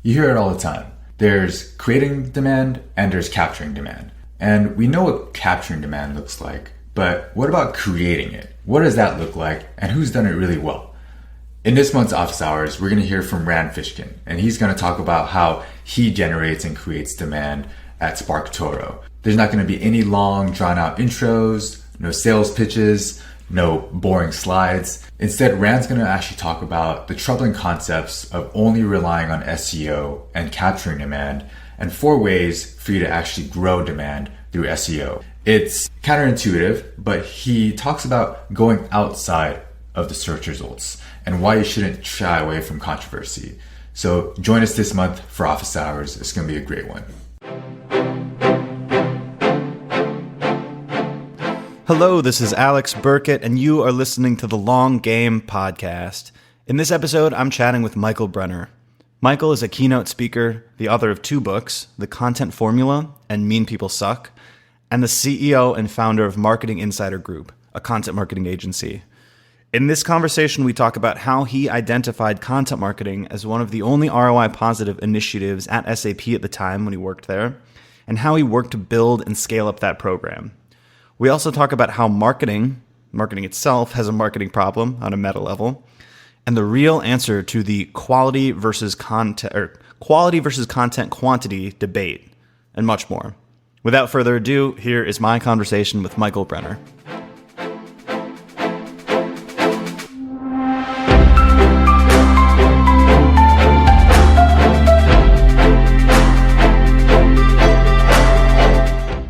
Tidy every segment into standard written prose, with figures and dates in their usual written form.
You hear it all the time. There's creating demand and there's capturing demand. And we know what capturing demand looks like, but what about creating it? What does that look like and who's done it really well? In this month's Office Hours, we're going to hear from Rand Fishkin, and he's going to talk about how he generates and creates demand at SparkToro. There's not going to be any long, drawn-out intros, no sales pitches, no boring slides. Instead, Rand's going to actually talk about the troubling concepts of only relying on SEO and capturing demand, and 4 ways for you to actually grow demand through SEO. It's counterintuitive, but he talks about going outside of the search results and why you shouldn't shy away from controversy. So join us this month for Office Hours. It's going to be a great one. Hello, this is Alex Burkett, and you are listening to the Long Game Podcast. In this episode, I'm chatting with Michael Brenner. Michael is a keynote speaker, the author of 2 books, The Content Formula and Mean People Suck, and the CEO and founder of Marketing Insider Group, a content marketing agency. In this conversation, we talk about how he identified content marketing as one of the only ROI positive initiatives at SAP at the time when he worked there, and how he worked to build and scale up that program. We also talk about how marketing itself has a marketing problem on a meta level, and the real answer to the quality versus content quantity debate, and much more. Without further ado, here is my conversation with Michael Brenner.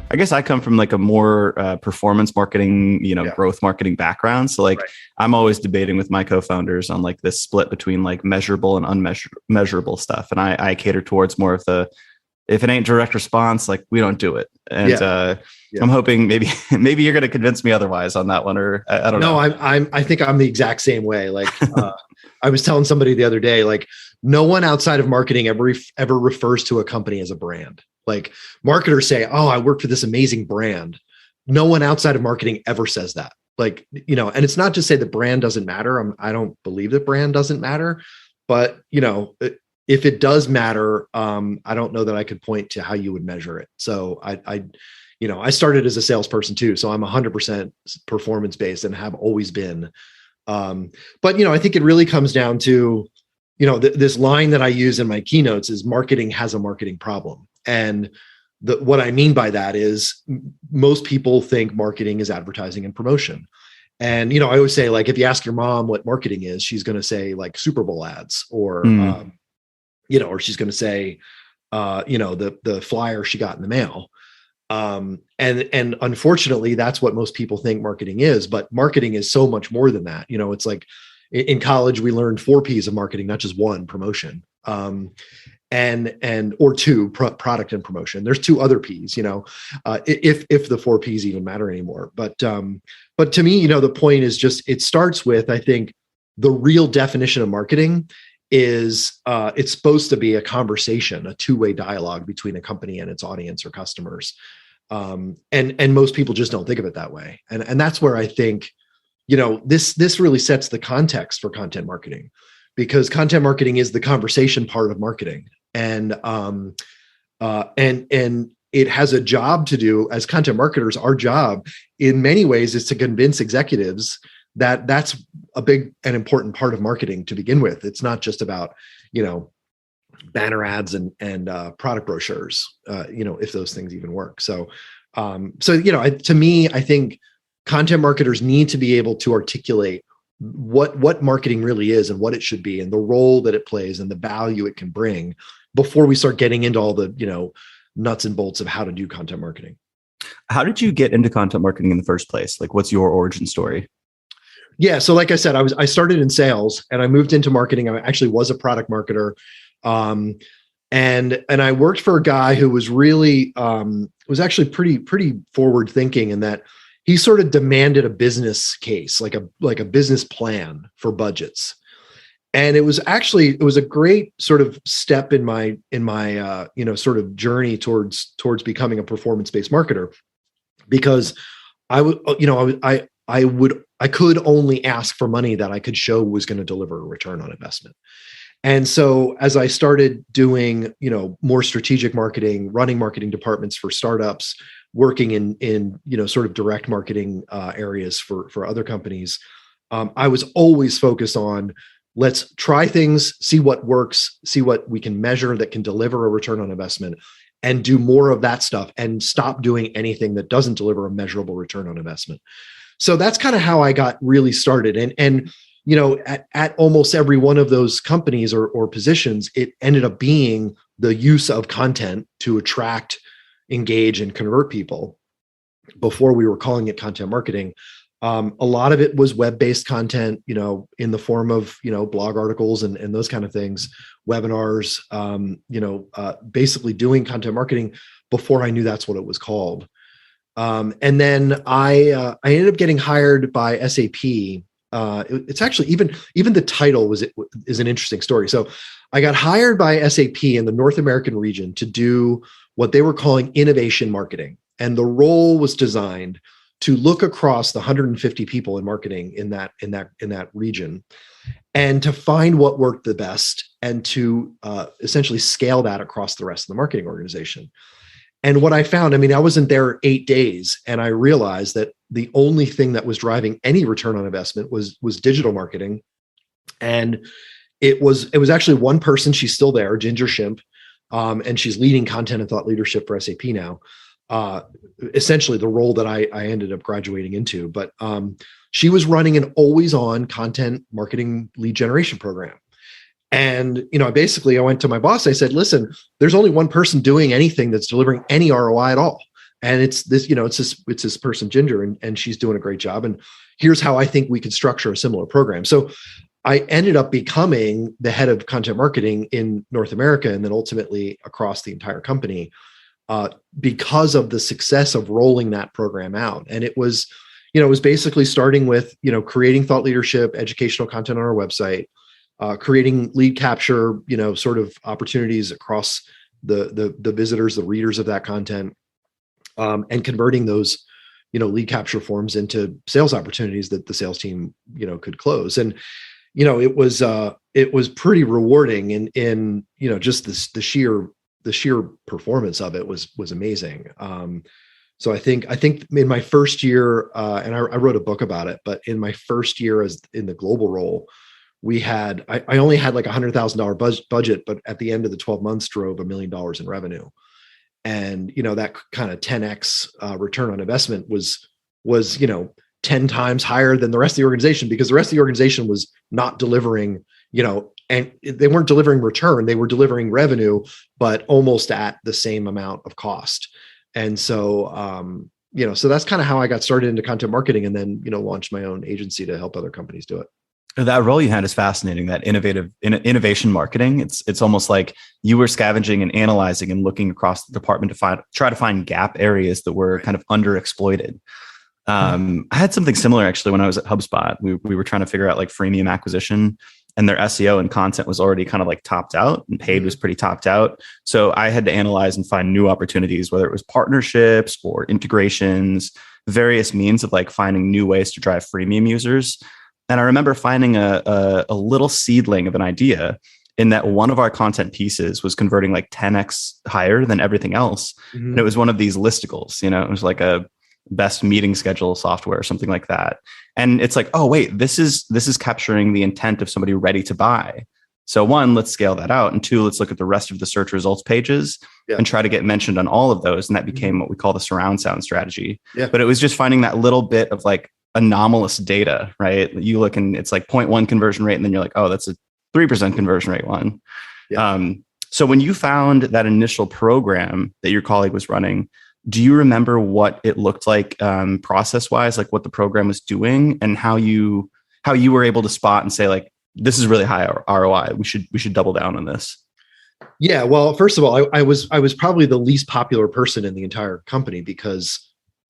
I guess I come from like a more performance marketing, growth marketing background. So like, right. I'm always debating with my co-founders on like this split between like measurable and unmeasurable stuff. And I cater towards more of the, if it ain't direct response, like we don't do it. And I'm hoping maybe you're going to convince me otherwise on that one, or I don't know. No, I think I'm the exact same way. Like I was telling somebody the other day, like no one outside of marketing ever refers to a company as a brand. Like marketers say, oh, I work for this amazing brand. No one outside of marketing ever says that. Like, and it's not to say that brand doesn't matter. I don't believe that brand doesn't matter, but if it does matter, I don't know that I could point to how you would measure it. So I started as a salesperson too. So I'm 100% performance based and have always been. But I think it really comes down to, this line that I use in my keynotes is marketing has a marketing problem. And what I mean by that is most people think marketing is advertising and promotion. And, I always say, like, if you ask your mom what marketing is, she's going to say like Super Bowl ads or she's going to say, the flyer she got in the mail. And unfortunately, that's what most people think marketing is, but marketing is so much more than that. It's like in college, we learned 4 P's of marketing, not just 1, promotion. Or 2, product and promotion. There's 2 other P's, if the 4 P's even matter anymore. But to me, the point is just, it starts with, I think the real definition of marketing is it's supposed to be a conversation, a 2-way dialogue between a company and its audience or customers. And most people just don't think of it that way. And that's where I think, this really sets the context for content marketing, because content marketing is the conversation part of marketing. And it has a job to do as content marketers. Our job in many ways is to convince executives that that's a big and important part of marketing to begin with. It's not just about, banner ads and product brochures, if those things even work. So to me, I think content marketers need to be able to articulate what marketing really is and what it should be and the role that it plays and the value it can bring before we start getting into all the, nuts and bolts of how to do content marketing. How did you get into content marketing in the first place? Like, what's your origin story? Yeah. So like I said, I started in sales and I moved into marketing. I actually was a product marketer. And I worked for a guy who was really, was actually pretty forward thinking in that he sort of demanded a business case, like a business plan for budgets. And it was a great sort of step in my sort of journey towards becoming a performance-based marketer, because I could only ask for money that I could show was going to deliver a return on investment. And so as I started doing, more strategic marketing, running marketing departments for startups, working in sort of direct marketing areas for other companies, I was always focused on, let's try things, see what works, see what we can measure that can deliver a return on investment, and do more of that stuff and stop doing anything that doesn't deliver a measurable return on investment. So that's kind of how I got really started. And at almost every one of those companies or positions, it ended up being the use of content to attract, engage, and convert people. Before we were calling it content marketing, a lot of it was web-based content, in the form of, blog articles and those kind of things, webinars, basically doing content marketing before I knew that's what it was called. And then I ended up getting hired by SAP. It's actually even the title is an interesting story. So I got hired by SAP in the North American region to do what they were calling innovation marketing. And the role was designed to look across the 150 people in marketing in that region and to find what worked the best and to essentially scale that across the rest of the marketing organization. And what I found, I wasn't there 8 days, and I realized that the only thing that was driving any return on investment was digital marketing. And it was actually one person. She's still there, Ginger Shimp, and she's leading content and thought leadership for SAP now. Essentially the role that I ended up graduating into, but she was running an always-on content marketing lead generation program. And, I went to my boss. I said, listen, there's only one person doing anything that's delivering any ROI at all. And it's this person, Ginger, and she's doing a great job. And here's how I think we could structure a similar program. So I ended up becoming the head of content marketing in North America and then ultimately across the entire company because of the success of rolling that program out. And it was basically starting with, creating thought leadership, educational content on our website, creating lead capture, sort of opportunities across the visitors, the readers of that content, and converting those, lead capture forms into sales opportunities that the sales team, could close. And, it was pretty rewarding in just the sheer performance of it was amazing. So I think in my first year, and I wrote a book about it, but in my first year as in the global role, I only had like $100,000 budget, but at the end of the 12 months drove $1 million in revenue. And, that kind of 10x return on investment was 10 times higher than the rest of the organization, because the rest of the organization was not delivering, and they weren't delivering return, they were delivering revenue, but almost at the same amount of cost. And so, so that's kind of how I got started into content marketing, and then, launched my own agency to help other companies do it. That role you had is fascinating. That innovation marketing. It's almost like you were scavenging and analyzing and looking across the department to try to find gap areas that were kind of underexploited. I had something similar actually when I was at HubSpot. We were trying to figure out like freemium acquisition, and their SEO and content was already kind of like topped out, and paid was pretty topped out. So I had to analyze and find new opportunities, whether it was partnerships or integrations, various means of like finding new ways to drive freemium users. And I remember finding a little seedling of an idea in that one of our content pieces was converting like 10x higher than everything else. Mm-hmm. And it was one of these listicles, it was like a best meeting schedule software or something like that. And it's like, oh, wait, this is capturing the intent of somebody ready to buy. So one, let's scale that out. And two, let's look at the rest of the search results pages and try to get mentioned on all of those. And that became what we call the surround sound strategy. Yeah. But it was just finding that little bit of like anomalous data, right? You look and it's like 0.1 conversion rate. And then you're like, oh, that's a 3% conversion rate one. Yeah. So when you found that initial program that your colleague was running, do you remember what it looked like process-wise, like what the program was doing and how you were able to spot and say like, this is really high ROI. We should double down on this. Yeah. Well, first of all, I was probably the least popular person in the entire company, because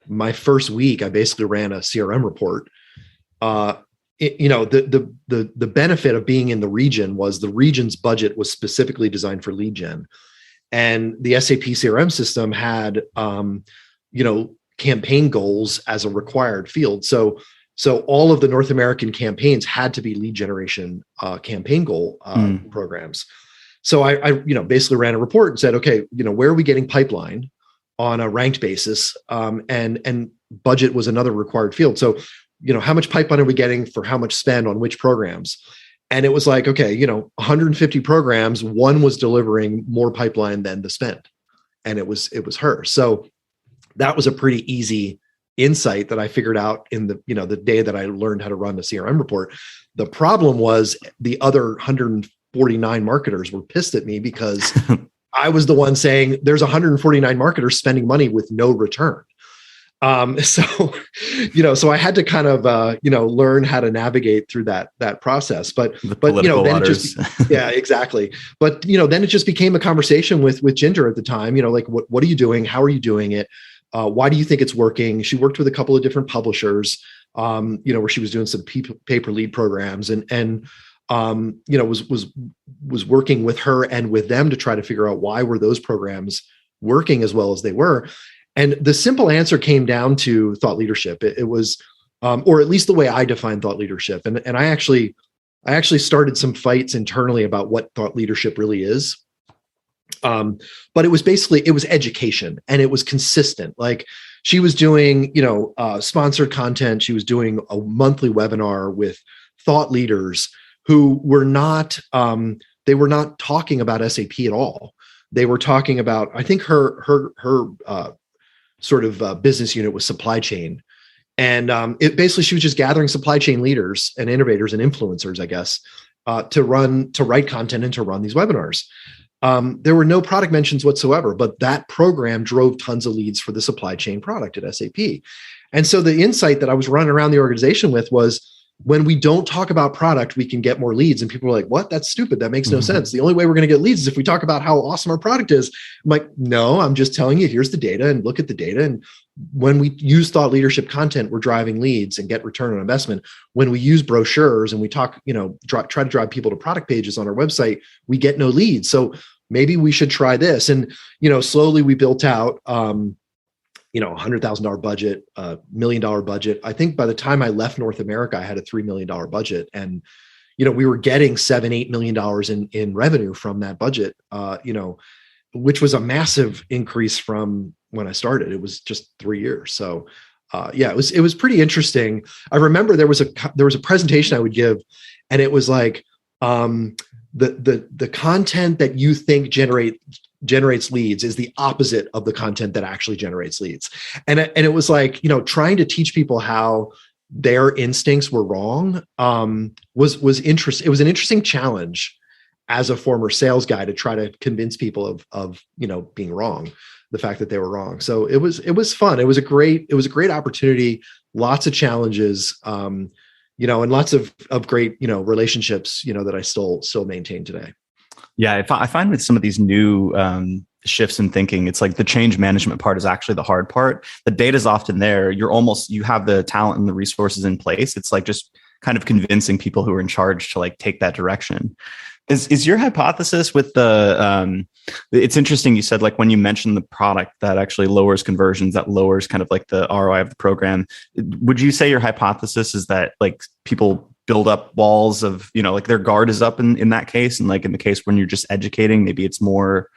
my first week, I basically ran a CRM report. The benefit of being in the region was the region's budget was specifically designed for lead gen. And the SAP CRM system had, campaign goals as a required field. So So all of the North American campaigns had to be lead generation campaign goal programs. So I basically ran a report and said, okay, where are we getting pipeline on a ranked basis? And budget was another required field. So, how much pipeline are we getting for how much spend on which programs? And it was like, okay, 150 programs, one was delivering more pipeline than the spend. And it was her. So that was a pretty easy insight that I figured out in the day that I learned how to run the CRM report. The problem was the other 149 marketers were pissed at me because I was the one saying there's 149 marketers spending money with no return. So I had to kind of, learn how to navigate through that process, but then waters. Yeah, exactly. But, then it just became a conversation with Ginger at the time, like, what are you doing? How are you doing it? Why do you think it's working? She worked with a couple of different publishers, where she was doing some pay-per lead programs and was working with her and with them to try to figure out why were those programs working as well as they were. And the simple answer came down to thought leadership. It was, or at least the way I define thought leadership. And I actually started some fights internally about what thought leadership really is. But it was education, and it was consistent. Like, she was doing, sponsored content. She was doing a monthly webinar with thought leaders who were not, they were not talking about SAP at all. They were talking about, I think her sort of business unit was supply chain. And she was just gathering supply chain leaders and innovators and influencers, I guess, to write content and to run these webinars. There were no product mentions whatsoever, but that program drove tons of leads for the supply chain product at SAP. And so the insight that I was running around the organization with was, when we don't talk about product, we can get more leads. And people were like, what? That's stupid. That makes no sense. The only way we're going to get leads is if we talk about how awesome our product is. I'm like, no, I'm just telling you, here's the data, and look at the data. And when we use thought leadership content, we're driving leads and get return on investment. When we use brochures and we talk, try to drive people to product pages on our website, we get no leads. So maybe we should try this. And, slowly we built out, $100,000 budget, $1 million budget. I think by the time I left North America, I had a $3 million budget, and we were getting $7-8 million in revenue from that budget. Which was a massive increase from when I started. It was just 3 years. So, it was pretty interesting. I remember there was a presentation I would give, and it was like, the content that you think generates leads is the opposite of the content that actually generates leads. And it was like, trying to teach people how their instincts were wrong, was interesting. It was an interesting challenge as a former sales guy to try to convince people of being wrong, the fact that they were wrong. So it was fun. It was a great opportunity, lots of challenges, and lots of great, relationships, that I still maintain today. Yeah, I find with some of these new shifts in thinking, it's like the change management part is actually the hard part. The data is often there. You have the talent and the resources in place. It's like just kind of convincing people who are in charge to like take that direction. Is your hypothesis with it's interesting. You said like when you mentioned the product that actually lowers conversions, that lowers kind of like the ROI of the program. Would you say your hypothesis is that like people build up walls of, like their guard is up in that case? And like in the case when you're just educating, maybe it's more,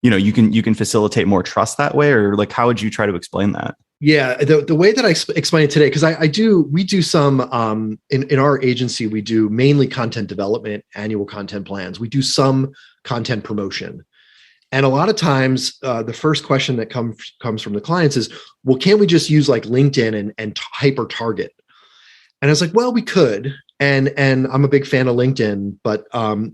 you can facilitate more trust that way, or like, how would you try to explain that? Yeah, the way that I explain it today, because we do some, in our agency, we do mainly content development, annual content plans. We do some content promotion. And a lot of times the first question that comes from the clients is, well, can't we just use like LinkedIn and hyper target? And I was like, well, we could. And I'm a big fan of LinkedIn, but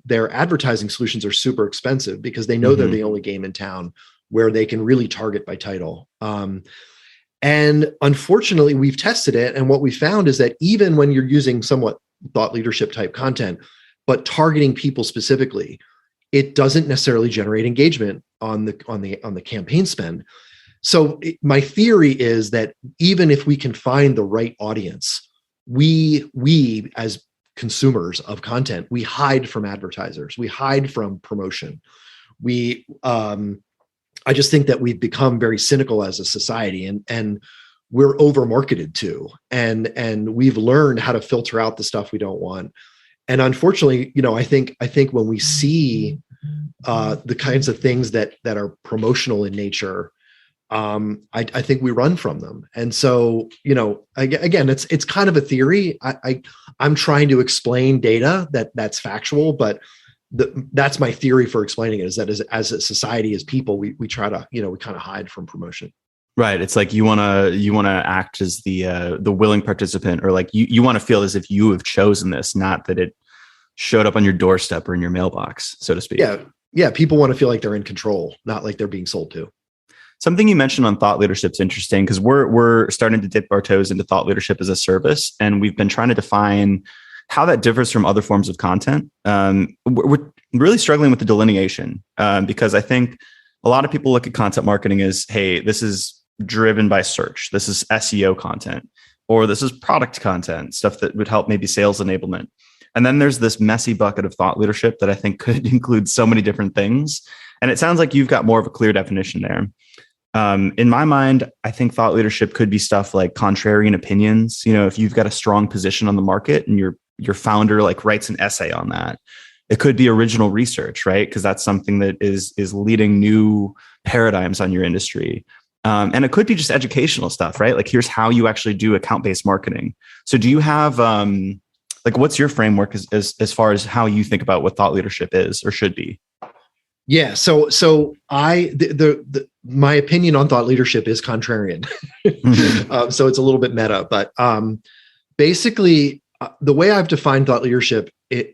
their advertising solutions are super expensive because they know they're the only game in town where they can really target by title. And unfortunately, we've tested it. And what we found is that even when you're using somewhat thought leadership type content, but targeting people specifically, it doesn't necessarily generate engagement on the campaign spend. So my theory is that even if we can find the right audience, we as consumers of content, we hide from advertisers, we hide from promotion. I just think that we've become very cynical as a society, and we're over marketed to, and we've learned how to filter out the stuff we don't want. And unfortunately, I think when we see the kinds of things that are promotional in nature, I think we run from them. And so, again, it's kind of a theory. I'm trying to explain data that's factual, but that's my theory for explaining it, is that as a society, as people, we try to, we kind of hide from promotion. Right. It's like you want to act as the willing participant, or like you want to feel as if you have chosen this, not that it showed up on your doorstep or in your mailbox, so to speak. Yeah. Yeah. People want to feel like they're in control, not like they're being sold to. Something you mentioned on thought leadership is interesting, because we're starting to dip our toes into thought leadership as a service, and we've been trying to define how that differs from other forms of content. We're really struggling with the delineation, because I think a lot of people look at content marketing as, hey, this is driven by search, this is SEO content, or this is product content, stuff that would help maybe sales enablement. And then there's this messy bucket of thought leadership that I think could include so many different things. And it sounds like you've got more of a clear definition there. In my mind, I think thought leadership could be stuff like contrarian opinions. If you've got a strong position on the market and your founder like writes an essay on that. It could be original research, right? Because that's something that is leading new paradigms on your industry. And it could be just educational stuff, right? Like, here's how you actually do account-based marketing. So do you have, what's your framework as far as how you think about what thought leadership is or should be? Yeah. So my opinion on thought leadership is contrarian. Mm-hmm. So it's a little bit meta, but basically the way I've defined thought leadership, and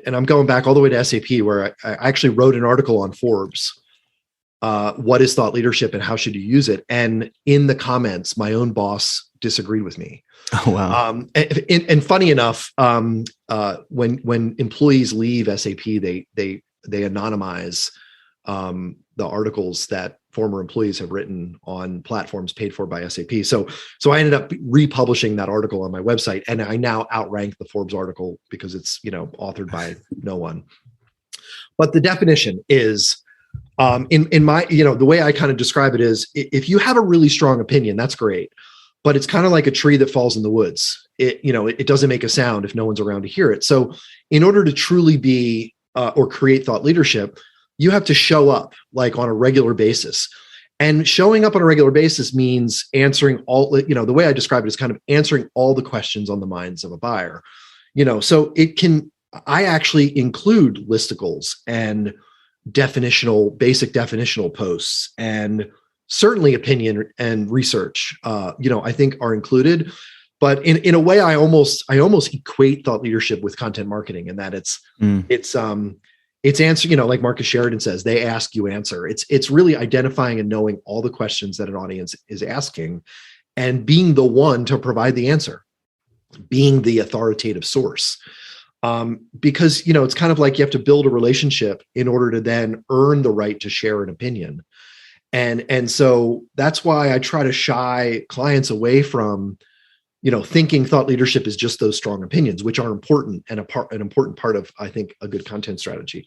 I'm going back all the way to SAP, where I actually wrote an article on Forbes. What is thought leadership and how should you use it? And in the comments, my own boss disagreed with me. Oh, wow. And funny enough, when employees leave SAP, they anonymize the articles that former employees have written on platforms paid for by SAP. So I ended up republishing that article on my website, and I now outrank the Forbes article because it's authored by no one. But the definition is, in my the way I kind of describe it is, if you have a really strong opinion, that's great, but it's kind of like a tree that falls in the woods. It doesn't make a sound if no one's around to hear it. So in order to truly be or create thought leadership, you have to show up like on a regular basis. And showing up on a regular basis means answering all, the way I describe it is kind of answering all the questions on the minds of a buyer. So I actually include listicles and basic definitional posts, and certainly opinion and research, I think are included. But in a way, I almost equate thought leadership with content marketing, in that it's answer, like Marcus Sheridan says, they ask, you answer. It's really identifying and knowing all the questions that an audience is asking, and being the one to provide the answer, being the authoritative source. Because, it's kind of like you have to build a relationship in order to then earn the right to share an opinion. And so that's why I try to shy clients away from, thinking thought leadership is just those strong opinions, which are important and an important part of, I think, a good content strategy.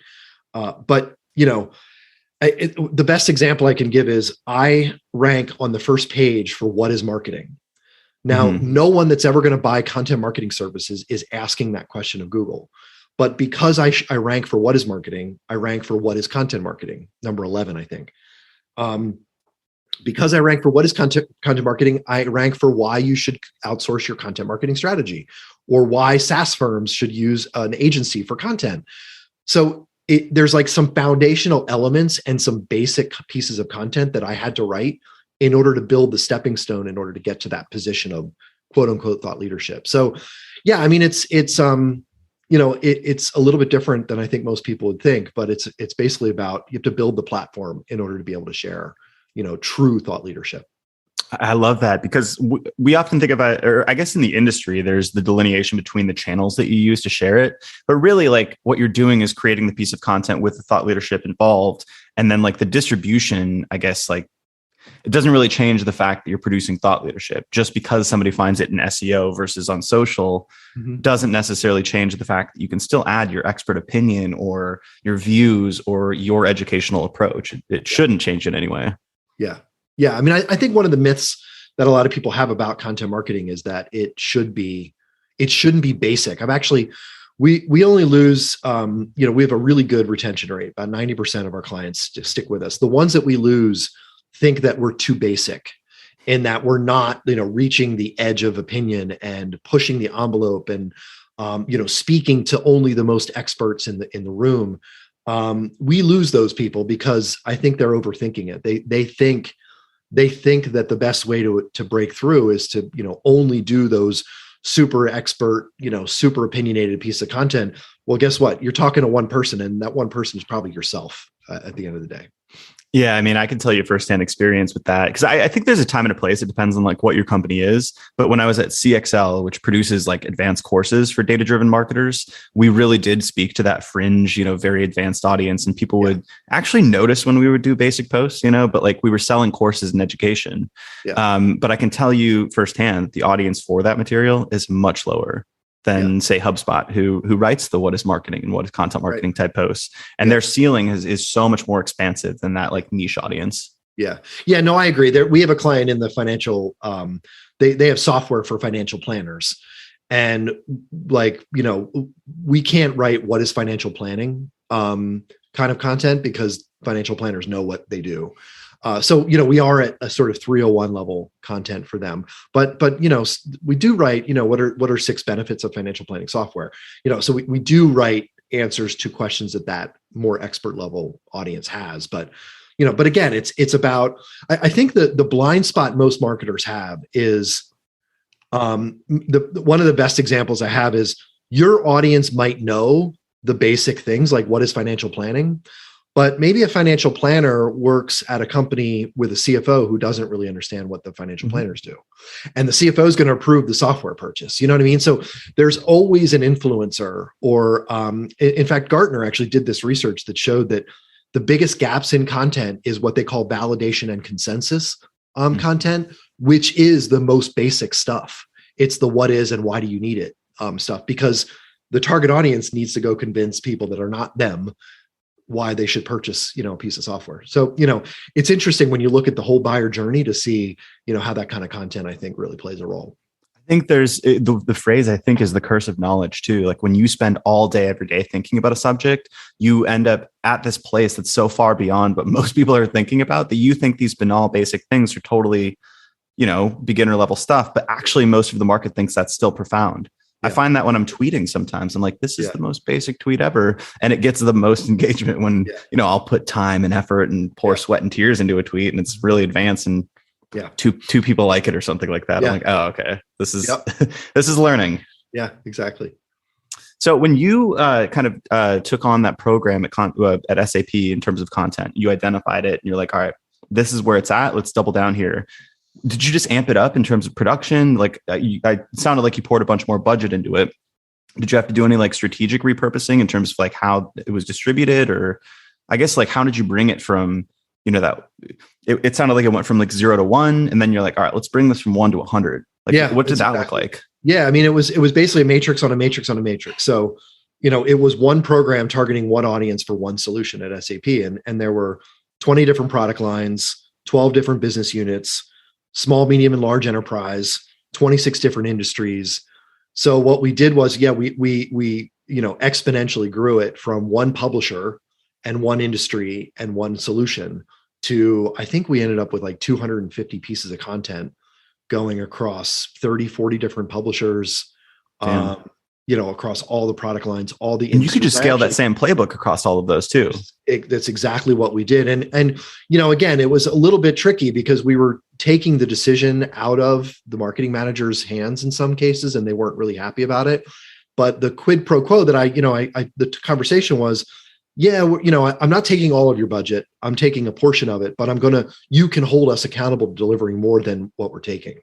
But the best example I can give is I rank on the first page for what is marketing. Now, no one that's ever going to buy content marketing services is asking that question of Google. But because I rank for what is marketing, I rank for what is content marketing, number 11, I think. Because I rank for what is content marketing, I rank for why you should outsource your content marketing strategy, or why SaaS firms should use an agency for content. So there's like some foundational elements and some basic pieces of content that I had to write in order to build the stepping stone in order to get to that position of quote unquote thought leadership. So yeah, I mean, it's a little bit different than I think most people would think, but it's basically about, you have to build the platform in order to be able to share, true thought leadership. I love that, because we often think about, or I guess in the industry, there's the delineation between the channels that you use to share it. But really, like, what you're doing is creating the piece of content with the thought leadership involved. And then like the distribution, I guess, like, it doesn't really change the fact that you're producing thought leadership. Just because somebody finds it in SEO versus on social doesn't necessarily change the fact that you can still add your expert opinion or your views or your educational approach. It shouldn't change in any way. Yeah. Yeah. I mean, I think one of the myths that a lot of people have about content marketing is that it shouldn't be basic. We only lose, we have a really good retention rate. About 90% of our clients just stick with us. The ones that we lose think that we're too basic and that we're not, reaching the edge of opinion and pushing the envelope and, speaking to only the most experts in the room. We lose those people because I think they're overthinking it. They think that the best way to break through is to, only do those super expert, super opinionated piece of content. Well, guess what? You're talking to one person, and that one person is probably yourself at the end of the day. Yeah, I mean, I can tell you firsthand experience with that because I think there's a time and a place. It depends on like what your company is. But when I was at CXL, which produces like advanced courses for data-driven marketers, we really did speak to that fringe, very advanced audience, and people would actually notice when we would do basic posts, but like we were selling courses and education. Yeah. But I can tell you firsthand, the audience for that material is much lower than say HubSpot, who writes the what is marketing and what is content marketing type posts. And their ceiling is so much more expansive than that like niche audience. Yeah. Yeah, no, I agree. We have a client in the financial, they have software for financial planners. And like, we can't write what is financial planning kind of content because financial planners know what they do. So, we are at a sort of 301 level content for them, but, we do write, what are 6 benefits of financial planning software? So we do write answers to questions that more expert level audience has, but again, it's about, I think the blind spot most marketers have is, one of the best examples I have is your audience might know the basic things like what is financial planning, but maybe a financial planner works at a company with a CFO who doesn't really understand what the financial planners do. And the CFO is going to approve the software purchase. You know what I mean? So there's always an influencer or, in fact, Gartner actually did this research that showed that the biggest gaps in content is what they call validation and consensus content, which is the most basic stuff. It's the what is and why do you need it stuff, because the target audience needs to go convince people that are not them why they should purchase, a piece of software. So, it's interesting when you look at the whole buyer journey to see, how that kind of content, I think, really plays a role. I think there's the phrase I think is the curse of knowledge too. Like when you spend all day, every day thinking about a subject, you end up at this place that's so far beyond what most people are thinking about that you think these banal, basic things are totally, beginner level stuff, but actually most of the market thinks that's still profound. I find that when I'm tweeting sometimes, I'm like, this is the most basic tweet ever. And it gets the most engagement when, I'll put time and effort and pour sweat and tears into a tweet and it's really advanced and two people like it or something like that. I'm like, oh, okay. This is, this is learning. Yeah, exactly. So when you kind of took on that program at SAP in terms of content, you identified it and you're like, all right, this is where it's at. Let's double down here. Did you just amp it up in terms of production? Like it sounded like you poured a bunch more budget into it. Did you have to do any like strategic repurposing in terms of like how it was distributed, or I guess like how did you bring it from, that it sounded like it went from like 0 to 1 and then you're like, all right, let's bring this from 1 to 100. Like what did that look like? Yeah. I mean, it was basically a matrix on a matrix on a matrix. So, it was one program targeting one audience for one solution at SAP. And there were 20 different product lines, 12 different business units, small, medium, and large enterprise, 26 different industries. So what we did was, we exponentially grew it from one publisher and one industry and one solution to, I think we ended up with like 250 pieces of content going across 30, 40 different publishers, across all the product lines, all the. And you could just scale that same playbook across all of those too. That's exactly what we did. And again, it was a little bit tricky because we were taking the decision out of the marketing manager's hands in some cases, and they weren't really happy about it. But the quid pro quo that the conversation was, I'm not taking all of your budget. I'm taking a portion of it, but you can hold us accountable to delivering more than what we're taking.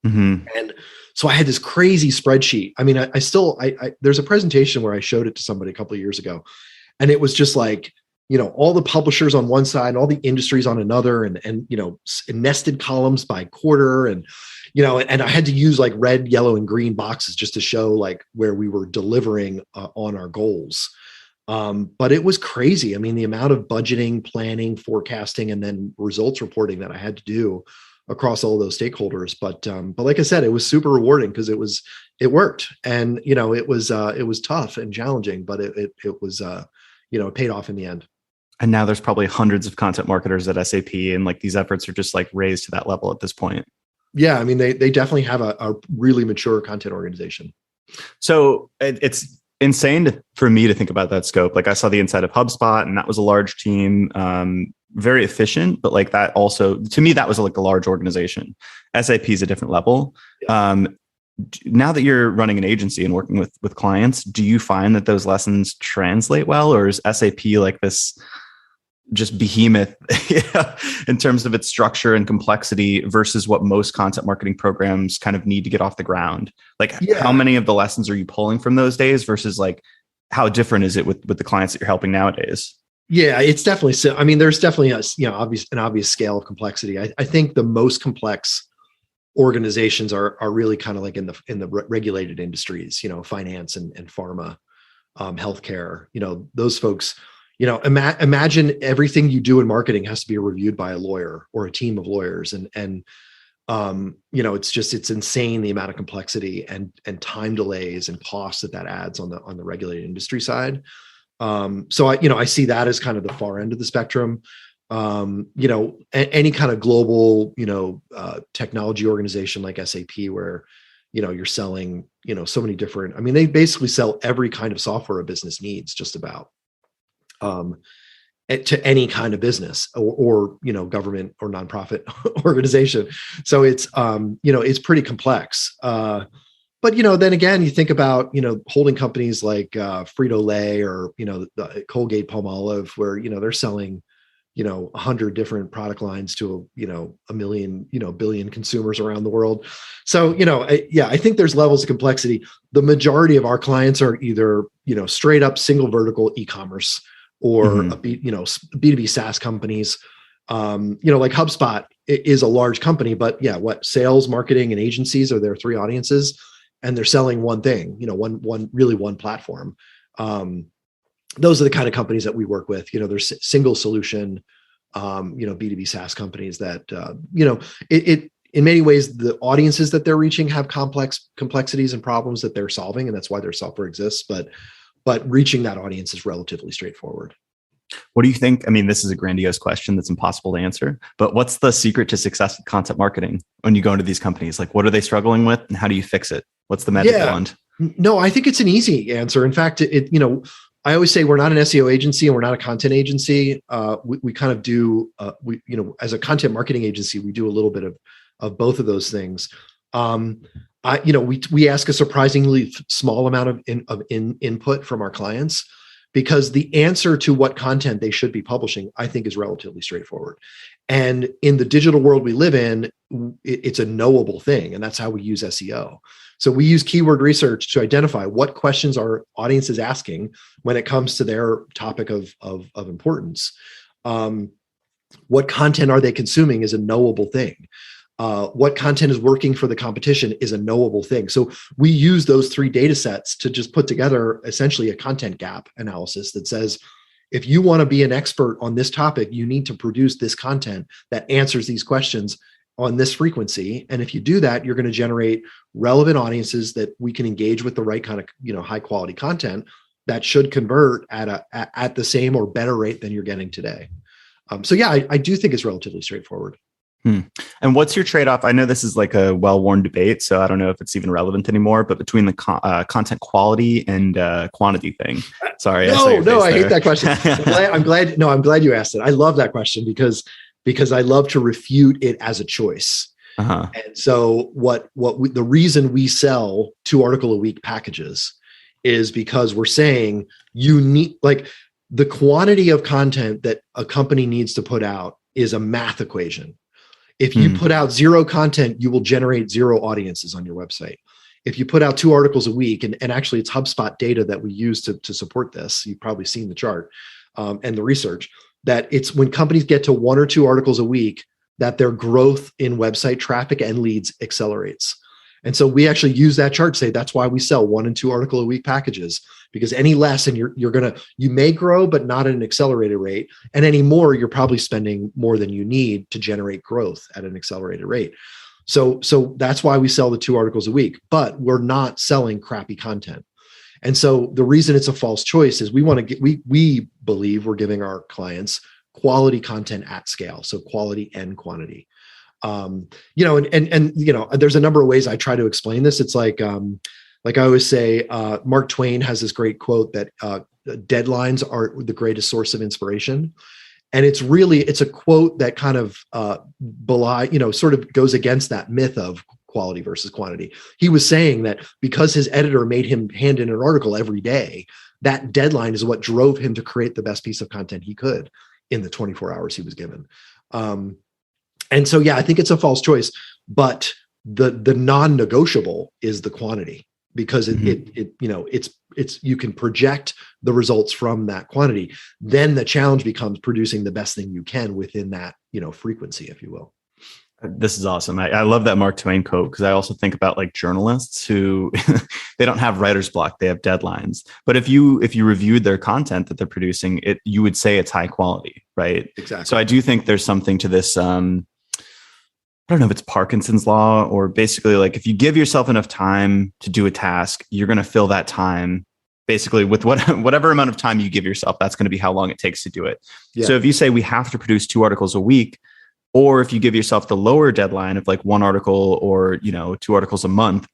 Mm-hmm. And so I had this crazy spreadsheet. I mean, I there's a presentation where I showed it to somebody a couple of years ago, and it was just like, all the publishers on one side, all the industries on another, and nested columns by quarter, and I had to use like red, yellow, and green boxes just to show like where we were delivering on our goals. But it was crazy. I mean, the amount of budgeting, planning, forecasting, and then results reporting that I had to do across all those stakeholders. But like I said, it was super rewarding because it worked, and it was tough and challenging, but it was it paid off in the end. And now there's probably hundreds of content marketers at SAP, and like these efforts are just like raised to that level at this point. Yeah, I mean, they definitely have a really mature content organization. So it's insane for me to think about that scope. Like I saw the inside of HubSpot, and that was a large team, very efficient, but like that also, to me, that was like a large organization. SAP is a different level. Yeah. Now that you're running an agency and working with clients, do you find that those lessons translate well, or is SAP like this just behemoth in terms of its structure and complexity versus what most content marketing programs kind of need to get off the ground? Like how many of the lessons are you pulling from those days versus like how different is it with the clients that you're helping nowadays? Yeah, it's definitely so. I mean, there's definitely an obvious scale of complexity. I think the most complex organizations are really kind of like in the regulated industries, finance and pharma, healthcare, those folks. Imagine everything you do in marketing has to be reviewed by a lawyer or a team of lawyers. And it's insane the amount of complexity and time delays and costs that adds on the regulated industry side. So I see that as kind of the far end of the spectrum. Any kind of global, technology organization like SAP where, you're selling, so many different, I mean, they basically sell every kind of software a business needs just about. To any kind of business or government or nonprofit organization. So it's pretty complex. But then again, you think about holding companies like Frito-Lay or the Colgate Palmolive, where they're selling 100 different product lines to a million billion consumers around the world. So I think there's levels of complexity. The majority of our clients are either straight up single vertical e-commerce or B2B SaaS companies. Like HubSpot is a large company, but sales, marketing, and agencies are their three audiences, and they're selling one thing, one platform. Those are the kind of companies that we work with. There's single solution, B2B SaaS companies that, it in many ways, the audiences that they're reaching have complexities and problems that they're solving, and that's why their software exists. But reaching that audience is relatively straightforward. What do you think? I mean, this is a grandiose question that's impossible to answer, but what's the secret to success with content marketing when you go into these companies? Like, what are they struggling with and how do you fix it? What's the magic wand? No, I think it's an easy answer. In fact, I always say we're not an SEO agency and we're not a content agency. We kind of do, as a content marketing agency, we do a little bit of both of those things. We ask a surprisingly small amount of input from our clients, because the answer to what content they should be publishing, I think, is relatively straightforward. And in the digital world we live in, it's a knowable thing, and that's how we use SEO. So we use keyword research to identify what questions our audience is asking when it comes to their topic of importance. What content are they consuming is a knowable thing. What content is working for the competition is a knowable thing. So we use those three data sets to just put together essentially a content gap analysis that says, if you want to be an expert on this topic, you need to produce this content that answers these questions on this frequency. And if you do that, you're going to generate relevant audiences that we can engage with the right kind of, high quality content that should convert at the same or better rate than you're getting today. I do think it's relatively straightforward. And what's your trade-off? I know this is like a well-worn debate, so I don't know if it's even relevant anymore, but between the content quality and quantity thing. Sorry. I hate that question. I'm glad you asked it. I love that question because I love to refute it as a choice. And so the reason we sell 2 article a week packages is because we're saying you need, like, the quantity of content that a company needs to put out is a math equation. If you put out 0 content, you will generate 0 audiences on your website. If you put out 2 articles a week, and actually it's HubSpot data that we use to support this, you've probably seen the chart and the research, that it's when companies get to 1 or 2 articles a week that their growth in website traffic and leads accelerates. And so we actually use that chart to say that's why we sell 1 and 2 article a week packages, because any less and you may grow, but not at an accelerated rate. And any more, you're probably spending more than you need to generate growth at an accelerated rate. So that's why we sell the 2 articles a week, but we're not selling crappy content. And so the reason it's a false choice is we believe we're giving our clients quality content at scale. So quality and quantity. And there's a number of ways I try to explain this. It's like I always say, Mark Twain has this great quote that deadlines are the greatest source of inspiration. And it's a quote that kind of sort of goes against that myth of quality versus quantity. He was saying that because his editor made him hand in an article every day, that deadline is what drove him to create the best piece of content he could in the 24 hours he was given. And so, yeah, I think it's a false choice, but the non-negotiable is the quantity, because it's you can project the results from that quantity. Then the challenge becomes producing the best thing you can within that, frequency, if you will. This is awesome. I love that Mark Twain quote, because I also think about like journalists who they don't have writer's block, they have deadlines. But if you reviewed their content that they're producing, you would say it's high quality, right? Exactly. So I do think there's something to this. I don't know if it's Parkinson's law, or basically like if you give yourself enough time to do a task, you're going to fill that time basically with whatever amount of time you give yourself. That's going to be how long it takes to do it. Yeah. So if you say we have to produce 2 articles a week, or if you give yourself the lower deadline of like 1 article or 2 articles a month,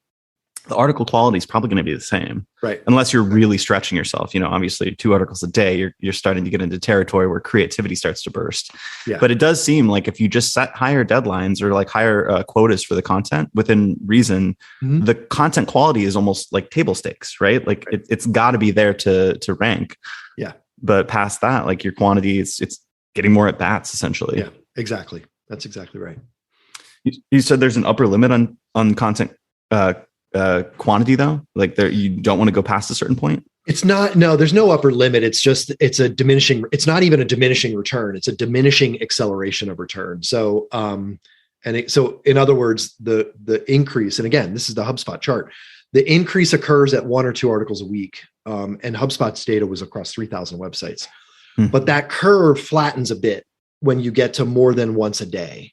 the article quality is probably going to be the same, right? Unless you're really stretching yourself. Obviously 2 articles a day, you're starting to get into territory where creativity starts to burst. Yeah. But it does seem like if you just set higher deadlines or like higher quotas for the content within reason, the content quality is almost like table stakes, right? Like it's got to be there to rank. Yeah. But past that, like your quantity, it's getting more at bats essentially. Yeah, exactly. That's exactly right. You said there's an upper limit on content quantity though, like you don't want to go past a certain point. It's not, no, there's no upper limit. It's not even a diminishing return. It's a diminishing acceleration of return. So, so in other words, the increase, and again, this is the HubSpot chart, the increase occurs at 1 or 2 articles a week. And HubSpot's data was across 3,000 websites, but that curve flattens a bit when you get to more than once a day.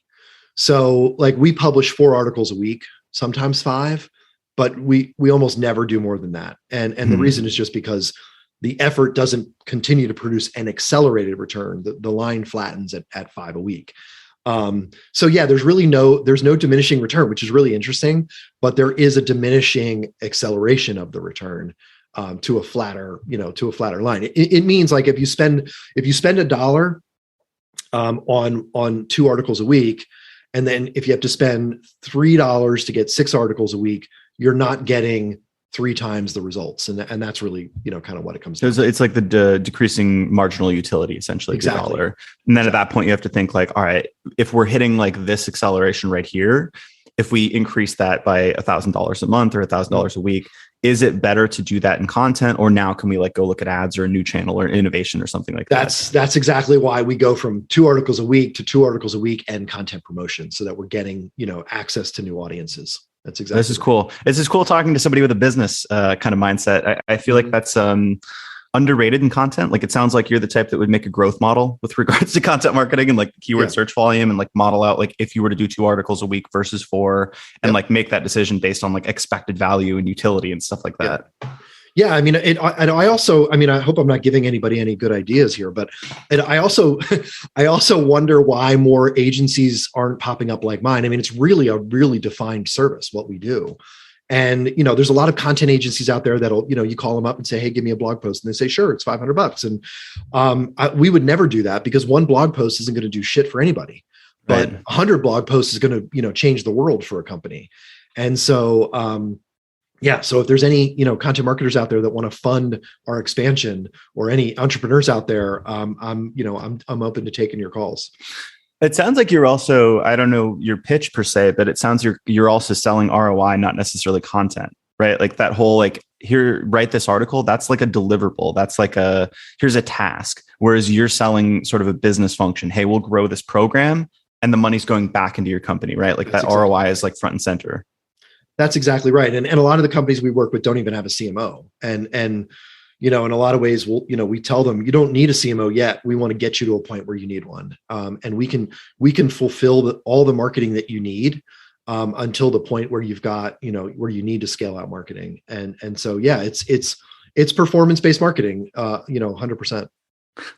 So like we publish 4 articles a week, sometimes 5, but we almost never do more than that. And the reason is just because the effort doesn't continue to produce an accelerated return. The line flattens at 5 a week. So yeah, there's no diminishing return, which is really interesting, but there is a diminishing acceleration of the return to a flatter line. It means like if you spend $1 on 2 articles a week, and then if you have to spend $3 to get 6 articles a week, you're not getting 3 times the results. And that's really, kind of what it comes down to. It's like the decreasing marginal utility, essentially. Exactly. The dollar. And then at that point, you have to think like, all right, if we're hitting like this acceleration right here, if we increase that by $1,000 a month or $1,000 a week, is it better to do that in content, or now can we like go look at ads or a new channel or innovation or something like that? That's exactly why we go from 2 articles a week to 2 articles a week and content promotion, so that we're getting, access to new audiences. That's exactly. This is cool. This is cool talking to somebody with a business kind of mindset. I feel like that's underrated in content. Like it sounds like you're the type that would make a growth model with regards to content marketing and like keyword search volume, and like model out like if you were to do 2 articles a week versus 4, and like make that decision based on like expected value and utility and stuff like that. Yeah, I mean, I hope I'm not giving anybody any good ideas here, but I also wonder why more agencies aren't popping up like mine. I mean, it's really a really defined service, what we do. And, there's a lot of content agencies out there that'll, you call them up and say, hey, give me a blog post. And they say, sure, it's $500. And we would never do that, because 1 blog post isn't going to do shit for anybody, but 100 blog posts is going to, change the world for a company. And so, so if there's any, content marketers out there that want to fund our expansion, or any entrepreneurs out there, I'm open to taking your calls. It sounds like you're also, I don't know your pitch per se, but it sounds you're also selling ROI, not necessarily content, right? Like that whole, like, here, write this article, that's like a deliverable. That's like here's a task. Whereas you're selling sort of a business function. Hey, we'll grow this program and the money's going back into your company, right? Like that's that ROI is like front and center. That's exactly right. And a lot of the companies we work with don't even have a CMO. And in a lot of ways, we tell them, you don't need a CMO yet. We want to get you to a point where you need one. And we can fulfill all the marketing that you need until the point where you've got, where you need to scale out marketing. And so, yeah, it's performance-based marketing, 100%.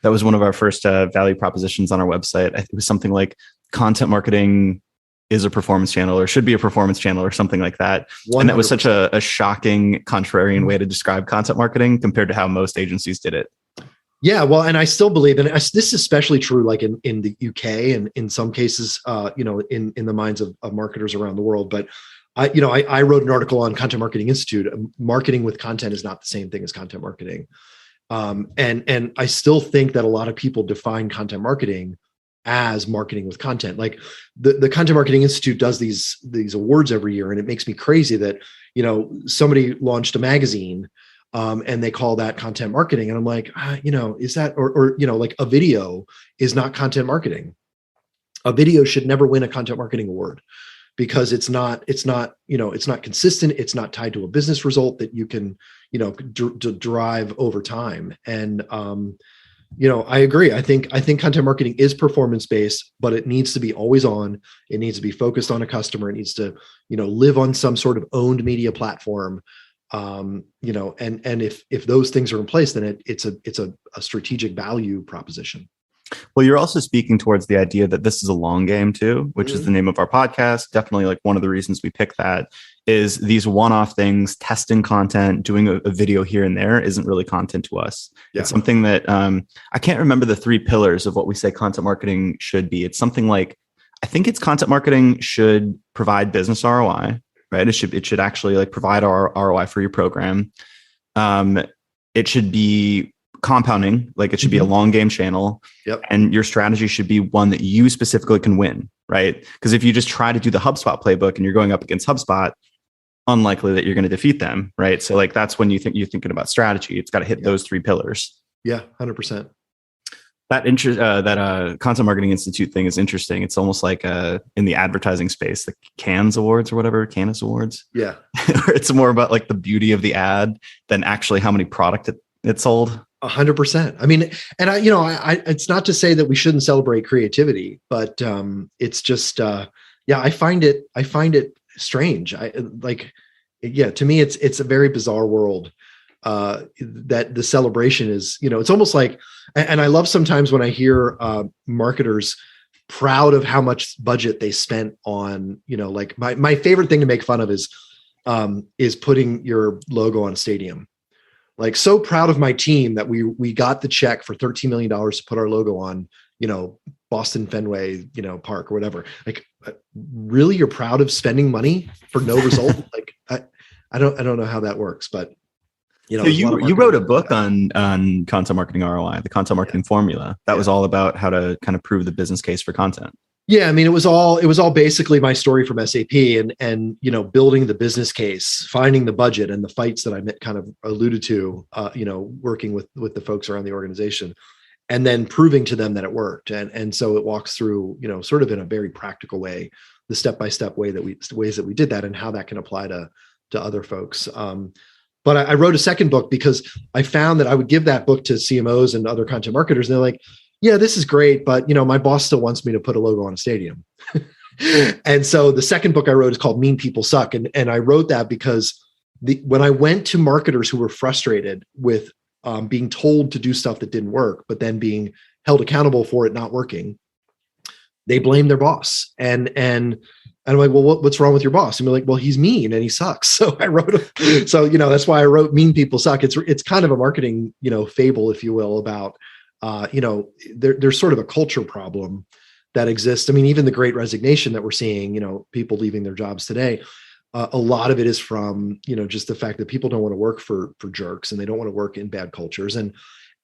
That was one of our first value propositions on our website. I think it was something like content marketing is a performance channel or should be a performance channel or something like that. 100%. And that was such a shocking, contrarian way to describe content marketing compared to how most agencies did it. Yeah, well, and I still believe, and this is especially true like in the UK and in some cases, in the minds of marketers around the world. But I wrote an article on Content Marketing Institute. Marketing with content is not the same thing as content marketing. And I still think that a lot of people define content marketing as marketing with content. Like the Content Marketing Institute does these awards every year, and it makes me crazy that somebody launched a magazine and they call that content marketing, and I'm like, is that or like a video is not content marketing. A video should never win a content marketing award because it's not consistent. It's not tied to a business result that you can derive over time. And I agree. I think content marketing is performance based, but it needs to be always on. It needs to be focused on a customer. It needs to, live on some sort of owned media platform. And if those things are in place, then it's a strategic value proposition. Well, you're also speaking towards the idea that this is a long game too, which is the name of our podcast. Definitely like one of the reasons we picked that is these one-off things, testing content, doing a video here and there isn't really content to us. Yeah. It's something that I can't remember the 3 pillars of what we say content marketing should be. It's something like, I think it's content marketing should provide business ROI, right? It should actually like provide our ROI for your program. It should be compounding, like it should be a long game channel. Yep. And your strategy should be one that you specifically can win, right? Because if you just try to do the HubSpot playbook and you're going up against HubSpot, unlikely that you're going to defeat them, right? So like that's when you're thinking about strategy. It's got to hit those 3 pillars. Yeah, 100%. That Content Marketing Institute thing is interesting. It's almost like in the advertising space, the Cannes Awards or whatever, Cannes Awards. Yeah. It's more about like the beauty of the ad than actually how many product it sold. 100%. I mean, and I it's not to say that we shouldn't celebrate creativity, but it's just, I find it strange. To me, it's a very bizarre world that the celebration is, it's almost like, and I love sometimes when I hear marketers proud of how much budget they spent on, like my favorite thing to make fun of is putting your logo on a stadium. Like, so proud of my team that we got the check for $13 million to put our logo on, Boston Fenway, Park or whatever. Like, really, you're proud of spending money for no result? Like, I don't know how that works, but so you wrote a book on content marketing ROI, the content marketing formula. That was all about how to kind of prove the business case for content. Yeah, I mean, it was all basically my story from SAP and building the business case, finding the budget, and the fights that I kind of alluded to, working with the folks around the organization, and then proving to them that it worked. And so it walks through, sort of in a very practical way, the step-by-step ways that we did that and how that can apply to other folks. But I wrote a second book because I found that I would give that book to CMOs and other content marketers, and they're like, yeah, this is great, but my boss still wants me to put a logo on a stadium. And so the second book I wrote is called Mean People Suck. And I wrote that because when I went to marketers who were frustrated with being told to do stuff that didn't work, but then being held accountable for it not working, they blamed their boss. And I'm like, well, what's wrong with your boss? And they're like, well, he's mean and he sucks. So I wrote, that's why I wrote Mean People Suck. It's kind of a marketing, fable, if you will, about, there's sort of a culture problem that exists. I mean, even the Great Resignation that we're seeing, people leaving their jobs today, a lot of it is from, just the fact that people don't want to work for jerks and they don't want to work in bad cultures. And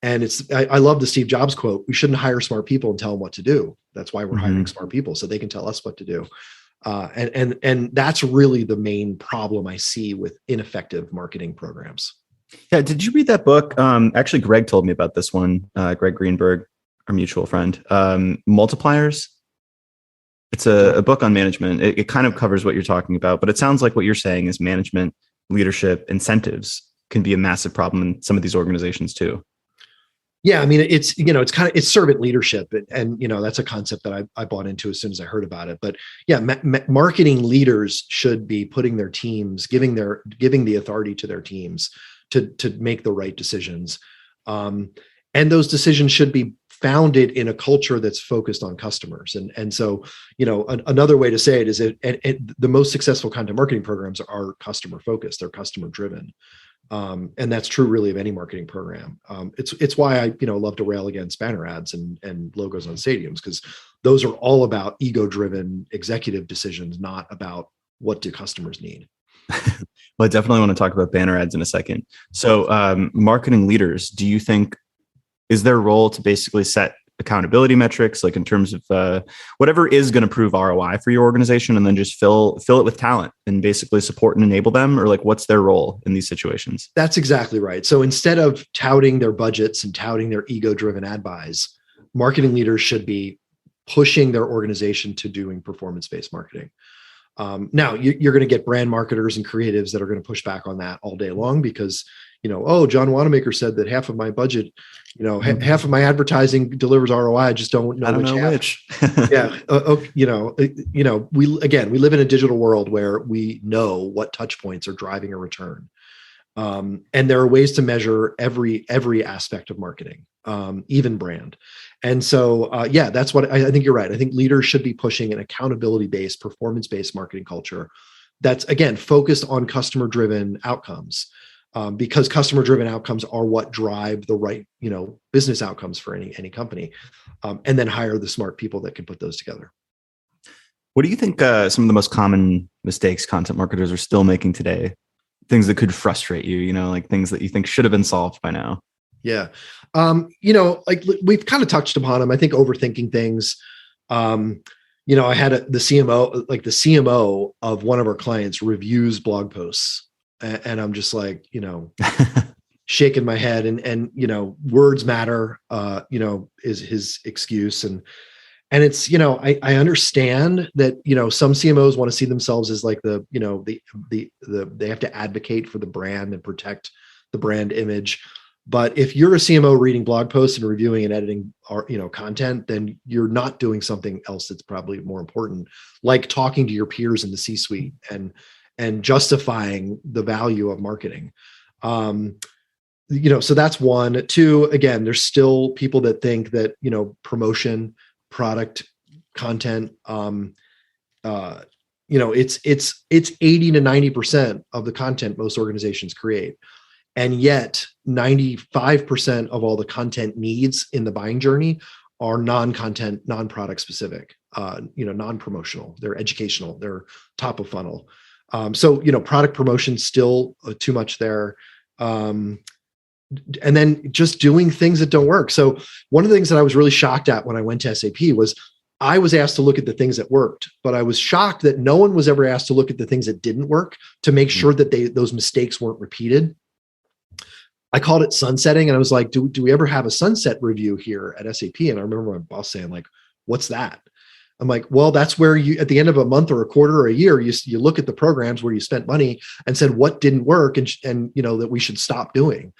I love the Steve Jobs quote, we shouldn't hire smart people and tell them what to do. That's why we're hiring smart people, so they can tell us what to do. And that's really the main problem I see with ineffective marketing programs. Yeah. Did you read that book? Actually, Greg told me about this one. Greg Greenberg, our mutual friend. Multipliers. It's a book on management. It kind of covers what you're talking about, but it sounds like what you're saying is management, leadership, incentives can be a massive problem in some of these organizations too. Yeah, I mean, it's servant leadership, and that's a concept that I bought into as soon as I heard about it. But yeah, marketing leaders should be putting their teams, giving the authority to their teams to make the right decisions, and those decisions should be founded in a culture that's focused on customers. And so, another way to say it is the most successful content marketing programs are customer focused. They're customer driven. And that's true really of any marketing program. It's why I love to rail against banner ads and logos on stadiums, because those are all about ego-driven executive decisions, not about what do customers need. Well, I definitely want to talk about banner ads in a second. So marketing leaders, do you think, is their role to basically set accountability metrics, like in terms of whatever is going to prove ROI for your organization, and then just fill it with talent and basically support and enable them? Or like, what's their role in these situations? That's exactly right. So instead of touting their budgets and touting their ego-driven ad buys, marketing leaders should be pushing their organization to doing performance-based marketing. Now you're going to get brand marketers and creatives that are going to push back on that all day long because, John Wanamaker said that half of my budget, half of my advertising delivers ROI. I just don't know which. Yeah. We live in a digital world where we know what touch points are driving a return. And there are ways to measure every aspect of marketing, even brand. And so, that's what I think you're right. I think leaders should be pushing an accountability-based, performance-based marketing culture that's, again, focused on customer-driven outcomes, because customer-driven outcomes are what drive the right, business outcomes for any company, and then hire the smart people that can put those together. What do you think some of the most common mistakes content marketers are still making today? Things that could frustrate you, like things that you think should have been solved by now? Yeah. Like we've kind of touched upon them. I think overthinking things. I had the CMO of one of our clients reviews blog posts, and I'm just like, shaking my head, and words matter, is his excuse. And it's, I understand that, some CMOs want to see themselves as like they have to advocate for the brand and protect the brand image. But if you're a CMO reading blog posts and reviewing and editing content, then you're not doing something else that's probably more important, like talking to your peers in the C-suite and justifying the value of marketing. So that's one. Two, again, there's still people that think that, promotion, product, content, it's 80 to 90% of the content most organizations create. And yet 95% of all the content needs in the buying journey are non-content, non-product specific, non-promotional, they're educational, they're top of funnel. So product promotion still too much there. And then just doing things that don't work. So one of the things that I was really shocked at when I went to SAP was I was asked to look at the things that worked, but I was shocked that no one was ever asked to look at the things that didn't work to make sure that those mistakes weren't repeated. I called it sunsetting, and I was like, do we ever have a sunset review here at SAP? And I remember my boss saying, like, what's that? I'm like, well, that's where you, at the end of a month or a quarter or a year, you look at the programs where you spent money and said what didn't work and that we should stop doing.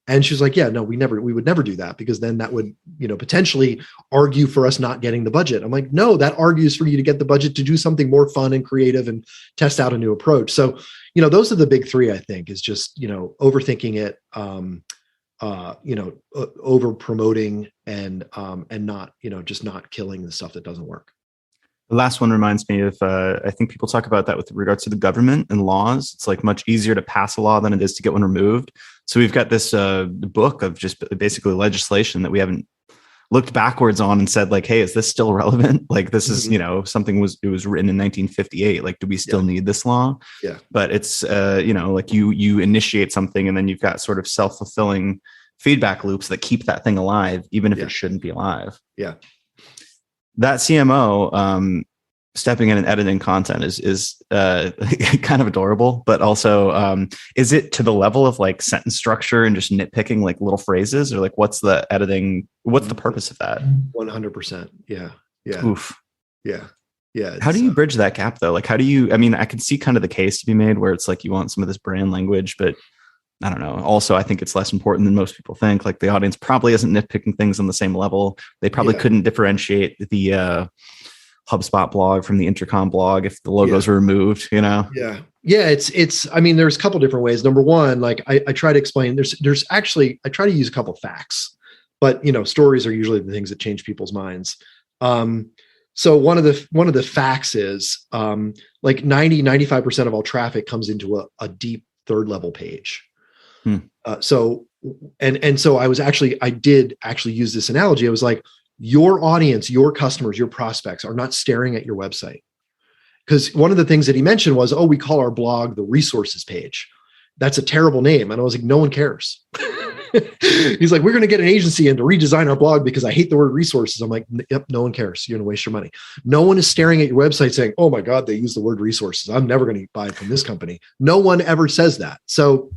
And she was like, yeah, no, we would never do that, because then that would, potentially argue for us not getting the budget. I'm like, no, that argues for you to get the budget to do something more fun and creative and test out a new approach. So, those are the big three, I think, is just, overthinking it, over promoting and not, just not killing the stuff that doesn't work. The last one reminds me of, I think people talk about that with regards to the government and laws. It's like much easier to pass a law than it is to get one removed. So we've got this book of just basically legislation that we haven't looked backwards on and said, like, hey, is this still relevant? Like, this is, something it was written in 1958. Like, do we still need this law? Yeah. But it's, like you initiate something and then you've got sort of self-fulfilling feedback loops that keep that thing alive, even if it shouldn't be alive. Yeah. That CMO stepping in and editing content is kind of adorable, but also is it to the level of like sentence structure and just nitpicking like little phrases, or like what's the purpose of that? 100%. Yeah. Oof. Yeah. Yeah. How do you bridge that gap though? Like, how do you, I mean, I can see kind of the case to be made where it's like you want some of this brand language, but I don't know. Also, I think it's less important than most people think. Like the audience probably isn't nitpicking things on the same level. They probably couldn't differentiate the HubSpot blog from the Intercom blog if the logos were removed, you know? Yeah. Yeah. I mean, there's a couple different ways. Number one, like I try to explain, there's actually, I try to use a couple facts, but stories are usually the things that change people's minds. So one of the facts is, like 95% of all traffic comes into a deep third level page. So I did actually use this analogy. I was like, your audience, your customers, your prospects are not staring at your website. Because one of the things that he mentioned was, oh, we call our blog the resources page. That's a terrible name. And I was like, no one cares. He's like, we're going to get an agency in to redesign our blog because I hate the word resources. I'm like, yep, no one cares. You're going to waste your money. No one is staring at your website saying, oh my God, they use the word resources. I'm never going to buy from this company. No one ever says that. So,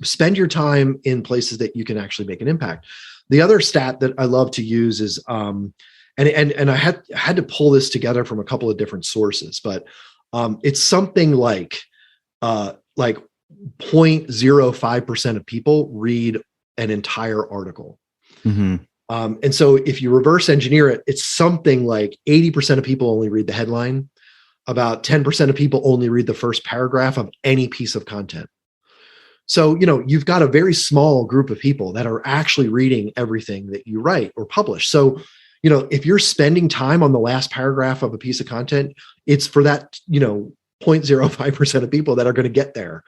spend your time in places that you can actually make an impact. The other stat that I love to use is, and I had to pull this together from a couple of different sources, but it's something like 0.05% of people read an entire article. Mm-hmm. And so if you reverse engineer it, it's something like 80% of people only read the headline. About 10% of people only read the first paragraph of any piece of content. So, you've got a very small group of people that are actually reading everything that you write or publish. So, if you're spending time on the last paragraph of a piece of content, it's for that, 0.05% of people that are going to get there.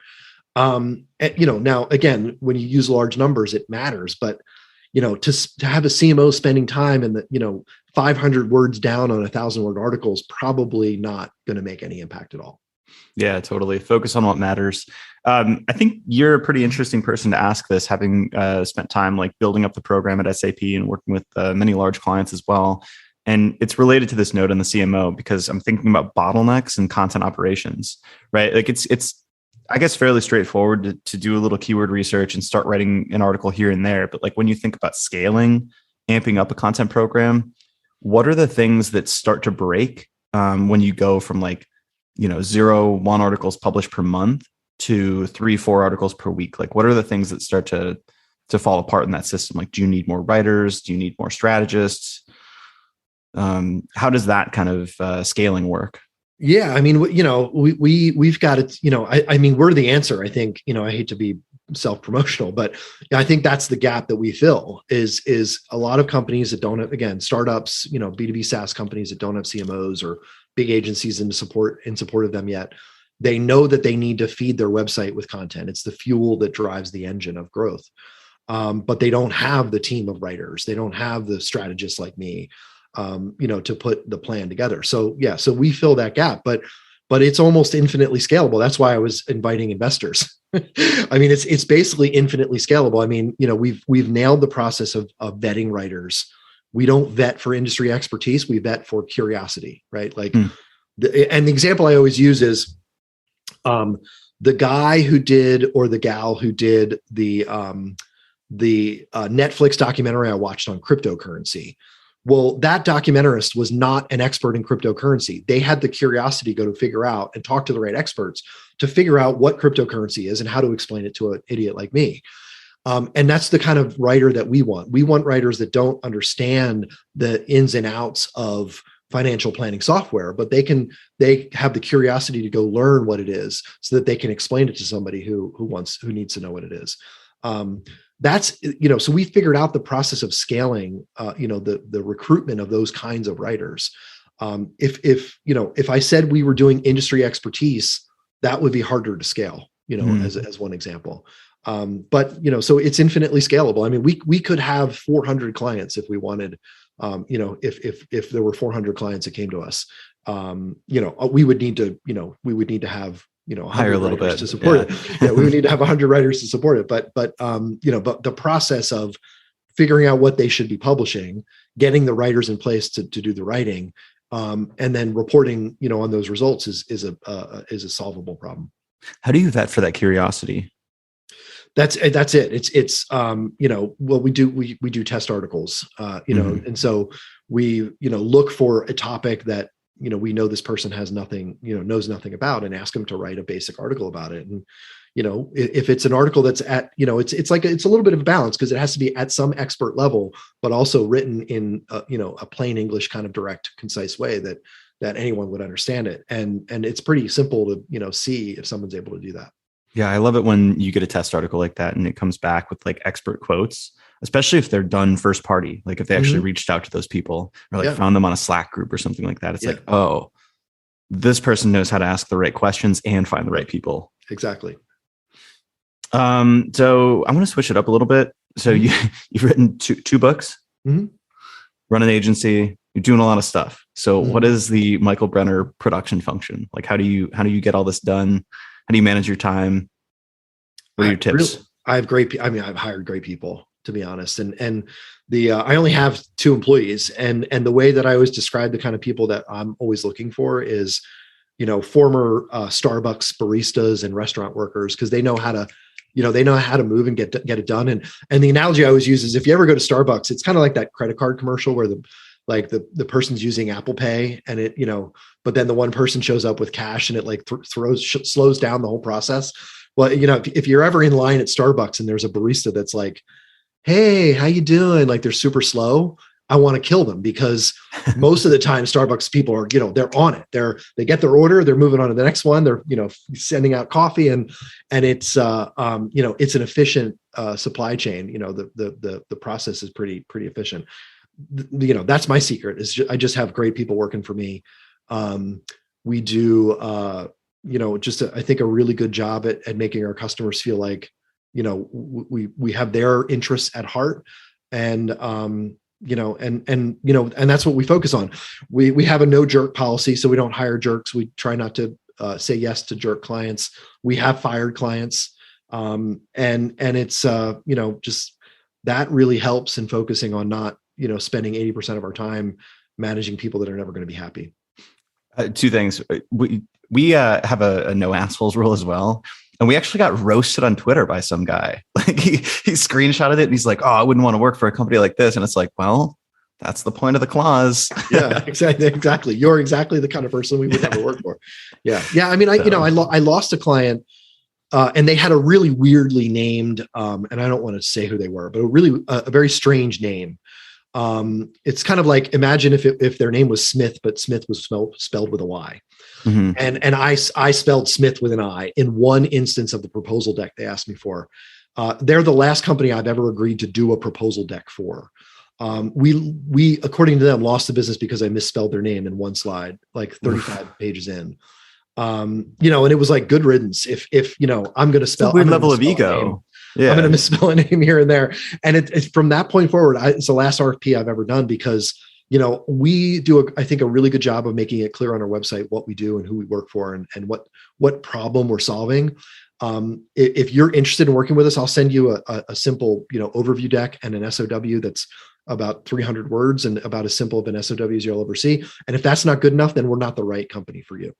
Now again, when you use large numbers, it matters, but, to have a CMO spending time in the, 500 words down on 1,000-word article is probably not going to make any impact at all. Yeah, totally. Focus on what matters. I think you're a pretty interesting person to ask this, having spent time like building up the program at SAP and working with many large clients as well. And it's related to this note on the CMO because I'm thinking about bottlenecks and content operations, right? Like it's I guess fairly straightforward to do a little keyword research and start writing an article here and there. But like when you think about scaling, amping up a content program, what are the things that start to break when you go from like 0-1 articles published per month to 3-4 articles per week? Like, what are the things that start to fall apart in that system? Like, do you need more writers? Do you need more strategists? How does that kind of scaling work? Yeah, I mean, we've got it. I mean, we're the answer. I think. I hate to be self-promotional, but I think that's the gap that we fill. Is a lot of companies that don't have, again, startups, B2B SaaS companies that don't have CMOs or big agencies in support of them yet. They know that they need to feed their website with content. It's the fuel that drives the engine of growth. But they don't have the team of writers. They don't have the strategists like me, to put the plan together. So yeah, so we fill that gap, but it's almost infinitely scalable. That's why I was inviting investors. I mean, it's basically infinitely scalable. I mean, we've nailed the process of vetting writers. We don't vet for industry expertise. We vet for curiosity, right? Like, and the example I always use is the guy who did, or the gal who did the Netflix documentary I watched on cryptocurrency. Well, that documentarist was not an expert in cryptocurrency. They had the curiosity to go to figure out and talk to the right experts to figure out what cryptocurrency is and how to explain it to an idiot like me. And that's the kind of writer that we want. We want writers that don't understand the ins and outs of financial planning software, but they have the curiosity to go learn what it is so that they can explain it to somebody who needs to know what it is. That's, so we figured out the process of scaling, the recruitment of those kinds of writers. If I said we were doing industry expertise, that would be harder to scale, as one example. But so it's infinitely scalable. I mean, we could have 400 clients if we wanted, if there were 400 clients that came to us, we would need to have, hire a little bit to support it. Yeah, we would need to have 100 writers to support it. But the process of figuring out what they should be publishing, getting the writers in place to do the writing, and then reporting, on those results is a solvable problem. How do you vet for that curiosity? That's it. It's well, we do test articles, and so we, look for a topic that we know this person has nothing, knows nothing about, and ask them to write a basic article about it. And, if it's an article that's at, it's like, it's a little bit of a balance because it has to be at some expert level, but also written in, a plain English kind of direct, concise way that anyone would understand it. And it's pretty simple to, see if someone's able to do that. Yeah. I love it when you get a test article like that and it comes back with like expert quotes, especially if they're done first party. Like if they actually reached out to those people or like found them on a Slack group or something like that. It's like, oh, this person knows how to ask the right questions and find the right people. Exactly. So I want to switch it up a little bit. So you've written two books, run an agency, you're doing a lot of stuff. So what is the Michael Brenner production function? Like, how do you get all this done? How do you manage your time? What are your tips? I've hired great people, to be honest. And I only have 2 employees, and the way that I always describe the kind of people that I'm always looking for is, former Starbucks baristas and restaurant workers, because they know how to, move and get it done. And the analogy I always use is if you ever go to Starbucks, it's kind of like that credit card commercial where the person's using Apple Pay and it, but then the one person shows up with cash and it like slows down the whole process. Well, if you're ever in line at Starbucks and there's a barista that's like, hey, how you doing? Like they're super slow. I want to kill them, because most of the time Starbucks people are, they're on it. They get their order, they're moving on to the next one. They're, sending out coffee and it's, it's an efficient supply chain. The process is pretty efficient. That's my secret is I just have great people working for me. We do, I think a really good job at making our customers feel like, we have their interests at heart, and that's what we focus on. We have a no jerk policy, so we don't hire jerks. We try not to say yes to jerk clients. We have fired clients. And it's, just that really helps in focusing on not, spending 80% of our time managing people that are never going to be happy. 2 things. We have a no assholes rule as well. And we actually got roasted on Twitter by some guy. Like he screenshotted it and he's like, oh, I wouldn't want to work for a company like this. And it's like, well, that's the point of the clause. Yeah, exactly. You're exactly the kind of person we would never work for. Yeah. Yeah. I mean, I lost a client and they had a really weirdly named, and I don't want to say who they were, but a very strange name. It's kind of like, imagine if their name was Smith, but Smith was spelled with a Y. Mm-hmm. And I spelled Smith with an I in one instance of the proposal deck they asked me for. They're the last company I've ever agreed to do a proposal deck for. We according to them lost the business because I misspelled their name in one slide, like 35 pages in. And it was like good riddance. If I'm going to spell, it's a weird level of ego. Yeah. I'm going to misspell a name here and there. And it's from that point forward, it's the last RFP I've ever done because, we do, I think, a really good job of making it clear on our website what we do and who we work for and what problem we're solving. If you're interested in working with us, I'll send you a simple, overview deck and an SOW that's about 300 words and about as simple of an SOW as you'll ever see. And if that's not good enough, then we're not the right company for you.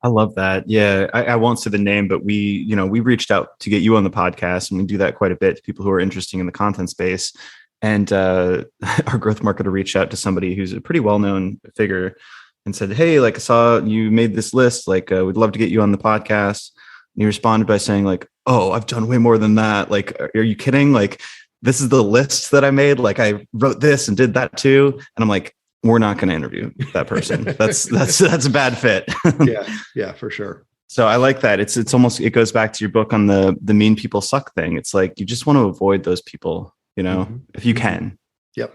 I love that. Yeah. I won't say the name, but we reached out to get you on the podcast, and we do that quite a bit to people who are interested in the content space. And our growth marketer reached out to somebody who's a pretty well-known figure and said, hey, like I saw you made this list, like we'd love to get you on the podcast. And he responded by saying like, oh, I've done way more than that. Like, are you kidding? Like, this is the list that I made. Like I wrote this and did that too. And I'm like, we're not going to interview that person. That's a bad fit. Yeah, for sure. So I like that. It's almost, it goes back to your book on the mean people suck thing. It's like, you just want to avoid those people, if you can. Yep.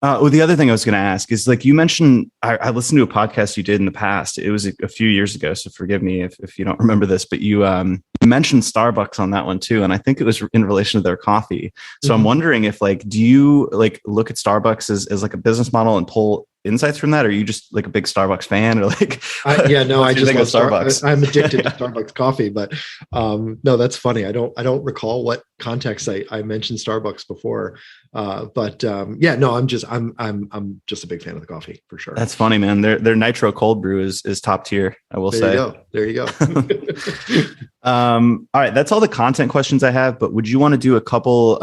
Well, the other thing I was going to ask is like, you mentioned, I listened to a podcast you did in the past. It was a few years ago, so forgive me if you don't remember this, but you mentioned Starbucks on that one too. And I think it was in relation to their coffee. So I'm wondering if do you like look at Starbucks as like a business model and pull insights from that? Or are you just like a big Starbucks fan or like, I just love Starbucks. I'm addicted to Starbucks coffee, but no, that's funny. I don't recall what context I mentioned Starbucks before. I'm just a big fan of the coffee for sure. That's funny, man. Their nitro cold brew is top tier. I will say. There you go. All right. That's all the content questions I have, but would you want to do a couple,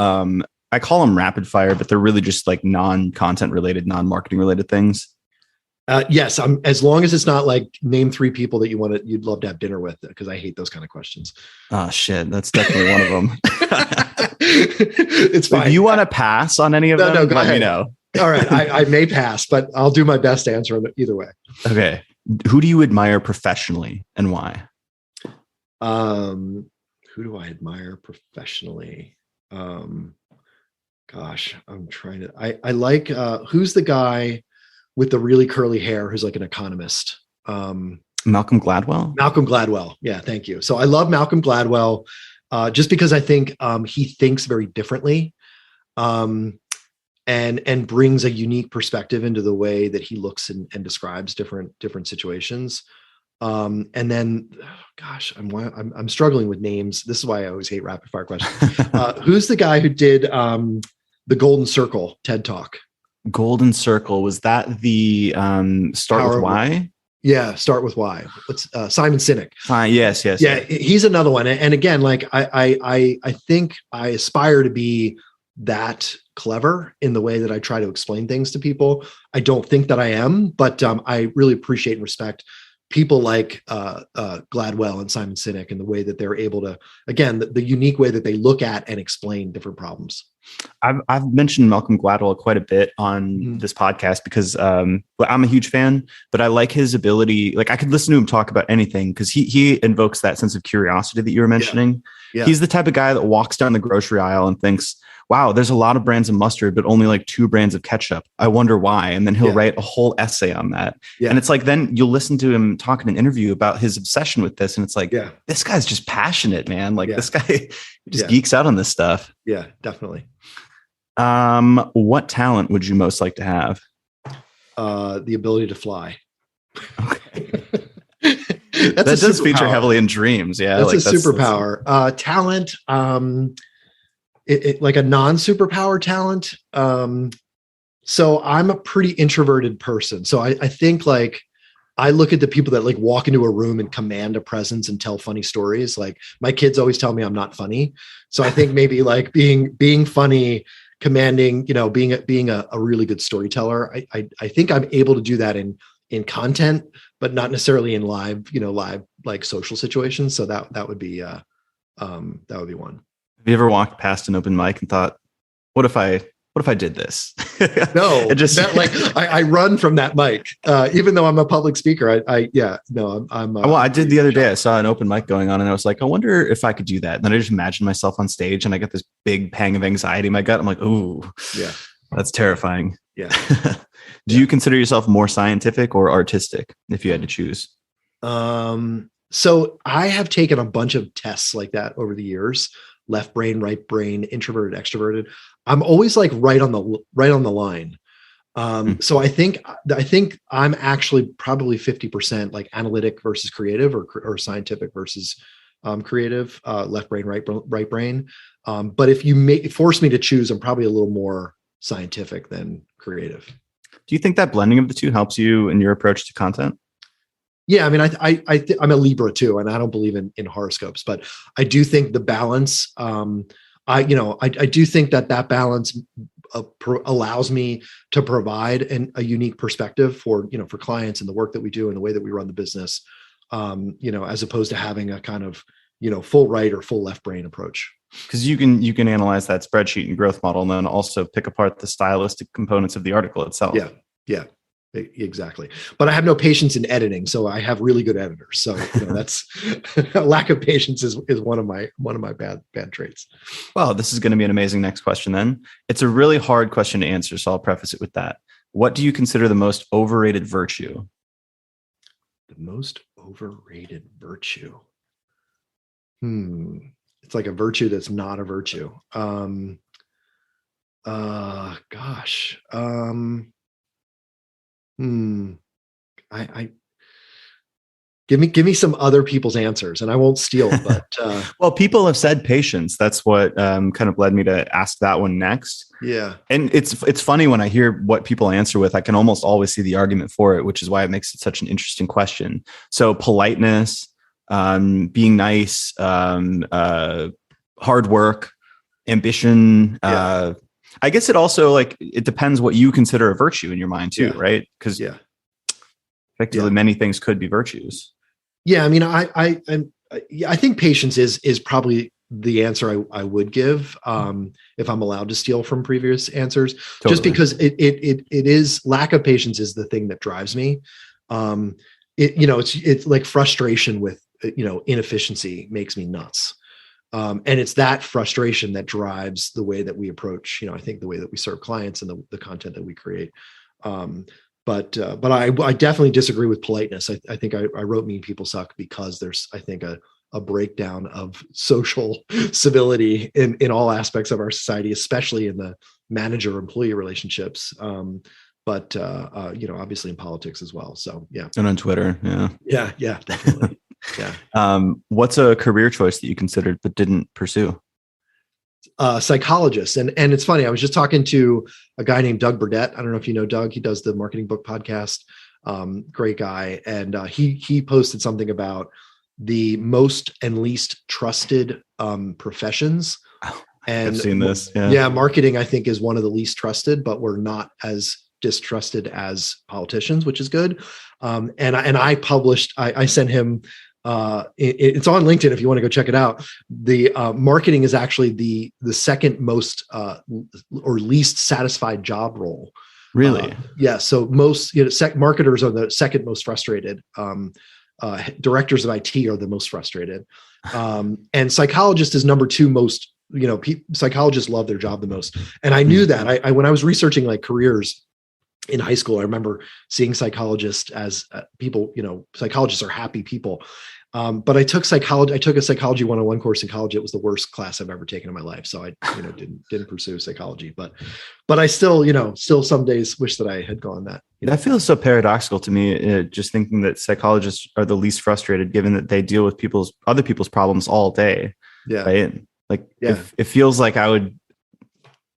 I call them rapid fire, but they're really just like non-content related, non-marketing related things? Yes, I'm, as long as it's not like name 3 people that you'd love to have dinner with, because I hate those kind of questions. Oh shit, that's definitely one of them. It's fine. If you want to pass on any of them, No, go let ahead. me know. All right, I may pass, but I'll do my best to answer them either way. Okay. Who do you admire professionally and why? Who do I admire professionally? Gosh, I'm trying to. I like who's the guy with the really curly hair who's like an economist? Malcolm Gladwell. Malcolm Gladwell. Yeah, thank you. So I love Malcolm Gladwell, just because I think he thinks very differently, and brings a unique perspective into the way that he looks and describes different situations. And then, gosh, I'm struggling with names. This is why I always hate rapid fire questions. Who's the guy who did the Golden Circle TED Talk? Golden Circle, was that the Start with Why? Yeah, Start with Why. What's Simon Sinek? Yes. Yeah, he's another one. And again, like I think I aspire to be that clever in the way that I try to explain things to people. I don't think that I am, but I really appreciate and respect people like Gladwell and Simon Sinek and the way that they're able to, again, the unique way that they look at and explain different problems. I've mentioned Malcolm Gladwell quite a bit on this podcast because I'm a huge fan, but I like his ability. Like I could listen to him talk about anything because he invokes that sense of curiosity that you were mentioning. Yeah. He's the type of guy that walks down the grocery aisle and thinks, wow, there's a lot of brands of mustard, but only like 2 brands of ketchup. I wonder why. And then he'll write a whole essay on that. Yeah. And it's like, then you'll listen to him talk in an interview about his obsession with this. And it's like, this guy's just passionate, man. Like this guy just geeks out on this stuff. Yeah, definitely. What talent would you most like to have? The ability to fly. Okay. That does feature heavily in dreams. Yeah. That's a superpower. Talent, like a non-superpower talent. So I'm a pretty introverted person. So I think like I look at the people that like walk into a room and command a presence and tell funny stories. Like my kids always tell me I'm not funny. So I think maybe like being funny, commanding, being a really good storyteller. I think I'm able to do that in content, but not necessarily in live like social situations. So that would be one. Have you ever walked past an open mic and thought, what if I did this? No, I run from that mic, even though I'm a public speaker. I'm. Well, I did the other day. I saw an open mic going on, and I was like, I wonder if I could do that. And then I just imagined myself on stage, and I got this big pang of anxiety in my gut. I'm like, ooh, yeah, that's terrifying. Yeah. Do you consider yourself more scientific or artistic, if you had to choose? So I have taken a bunch of tests like that over the years. Left brain, right brain, introverted, extroverted. I'm always like right on the line. So I think I'm actually probably 50% like analytic versus creative, or scientific versus creative. Left brain, right brain. But if you force me to choose, I'm probably a little more scientific than creative. Do you think that blending of the two helps you in your approach to content? Yeah, I mean, I'm a Libra too, and I don't believe in horoscopes, but I do think the balance. I do think that balance allows me to provide a unique perspective for clients and the work that we do and the way that we run the business. As opposed to having a kind of full right or full left brain approach. Because you can analyze that spreadsheet and growth model, and then also pick apart the stylistic components of the article itself. Yeah. Exactly. But I have no patience in editing, so I have really good editors. So that's a lack of patience is one of my bad traits. Well, this is going to be an amazing next question then. It's a really hard question to answer, so I'll preface it with that. What do you consider the most overrated virtue? The most overrated virtue. It's like a virtue that's not a virtue. Gosh. I give me some other people's answers, and I won't steal. But well, people have said patience. That's what kind of led me to ask that one next. Yeah, and it's funny when I hear what people answer with. I can almost always see the argument for it, which is why it makes it such an interesting question. So politeness, being nice, hard work, ambition. Yeah. I guess it also it depends what you consider a virtue in your mind too, right? Because effectively many things could be virtues. Yeah. I mean, I think patience is probably the answer I would give, if I'm allowed to steal from previous answers, Totally. just because it is, lack of patience is the thing that drives me. It's like frustration with, inefficiency makes me nuts. And it's that frustration that drives the way that we approach, I think the way that we serve clients and the content that we create. But I definitely disagree with politeness. I think I wrote Mean People Suck because there's, I think, a breakdown of social civility in all aspects of our society, especially in the manager-employee relationships. But obviously in politics as well. So yeah. And on Twitter. Yeah. Yeah, definitely. Yeah. What's a career choice that you considered but didn't pursue? Psychologist. And it's funny, I was just talking to a guy named Doug Burdett. I don't know if you know Doug. He does the Marketing Book podcast. Great guy. And he posted something about the most and least trusted professions. And I've seen this. Yeah, marketing, I think, is one of the least trusted, but we're not as distrusted as politicians, which is good. And I published, I sent him, it's on LinkedIn if you want to go check it out. The marketing is actually the second most or least satisfied job role. Really? Yeah. So most marketers are the second most frustrated. Directors of IT are the most frustrated. And psychologist is number two most. Psychologists love their job the most. And I knew that. I when I was researching like careers in high school, I remember seeing psychologists as people, psychologists are happy people. But I took psychology. I took a psychology 101 course in college. It was the worst class I've ever taken in my life. So I, didn't pursue psychology, but I still some days wish that I had gone that. That feels so paradoxical to me. Just thinking that psychologists are the least frustrated, given that they deal with other people's problems all day. Yeah. Right. It feels like I would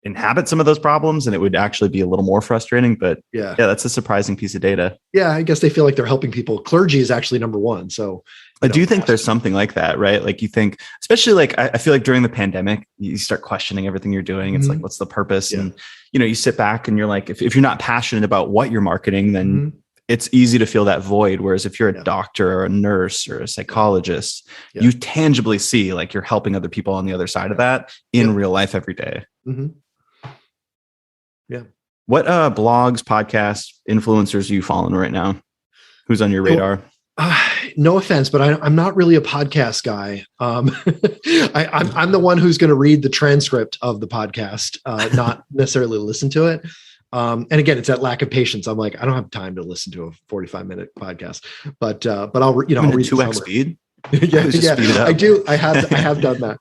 inhabit some of those problems and it would actually be a little more frustrating, but yeah, that's a surprising piece of data. Yeah. I guess they feel like they're helping people. Clergy is actually number one. So I do think there's something like that, right? Like you think, especially like, I feel like during the pandemic, you start questioning everything you're doing. It's like, what's the purpose? Yeah. And, you sit back and you're like, if you're not passionate about what you're marketing, then it's easy to feel that void. Whereas if you're a doctor or a nurse or a psychologist, you tangibly see like you're helping other people on the other side of that in real life every day. Mm-hmm. Yeah. What blogs, podcasts, influencers are you following right now? Who's on your radar? No offense, but I'm not really a podcast guy. I'm the one who's going to read the transcript of the podcast, not necessarily listen to it. And again, it's that lack of patience. I'm like, I don't have time to listen to a 45-minute podcast, but I'll I'll read 2x speed. Yeah, I do. I have done that.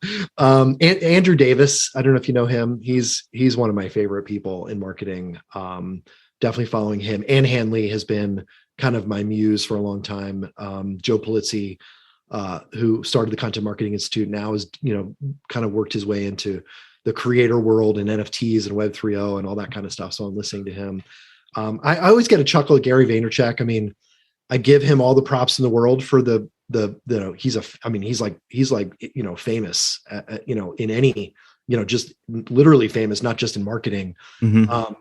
Andrew Davis, I don't know if you know him. He's one of my favorite people in marketing. Definitely following him. Ann Hanley has been kind of my muse for a long time. Joe Polizzi, who started the Content Marketing Institute, now is, kind of worked his way into the creator world and NFTs and Web 3.0 and all that kind of stuff. So I'm listening to him. I always get a chuckle at Gary Vaynerchuk. I mean, I give him all the props in the world for he's like famous, in any, just literally famous, not just in marketing. Mm-hmm.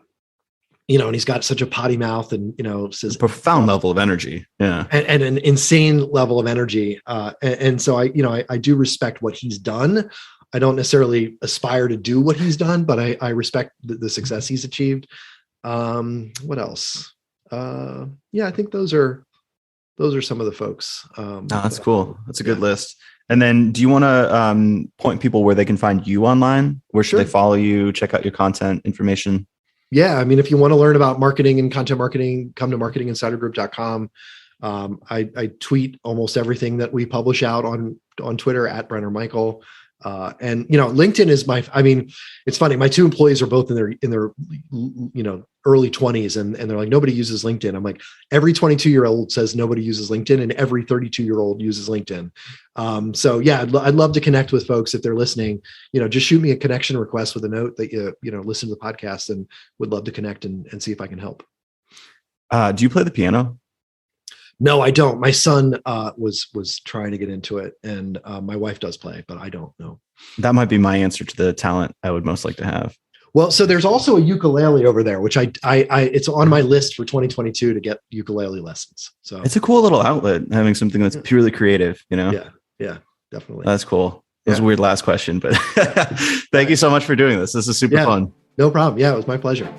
And he's got such a potty mouth and, says a profound level of energy. Yeah. And an insane level of energy. And so I do respect what he's done. I don't necessarily aspire to do what he's done, but I respect the success he's achieved. What else? I think those are some of the folks. That's cool. That's a good list. And then do you want to point people where they can find you online? Where should they follow you? Check out your content information? Yeah. I mean, if you want to learn about marketing and content marketing, come to marketinginsidergroup.com. I tweet almost everything that we publish out on Twitter at Brenner Michael. And LinkedIn is it's funny. My two employees are both in their early 20s and they're like, nobody uses LinkedIn. I'm like, every 22-year-old says nobody uses LinkedIn and every 32-year-old uses LinkedIn. So yeah, I'd love to connect with folks if they're listening. Just shoot me a connection request with a note that you listen to the podcast, and would love to connect and see if I can help. Do you play the piano? No, I don't. My son was trying to get into it, and my wife does play, but I don't know. That might be my answer to the talent I would most like to have. Well, so there's also a ukulele over there, which I it's on my list for 2022 to get ukulele lessons. So it's a cool little outlet, having something that's purely creative, you know? Yeah, definitely. That's cool. That was a weird last question, but thank you so much for doing this. This is super fun. No problem. Yeah, it was my pleasure.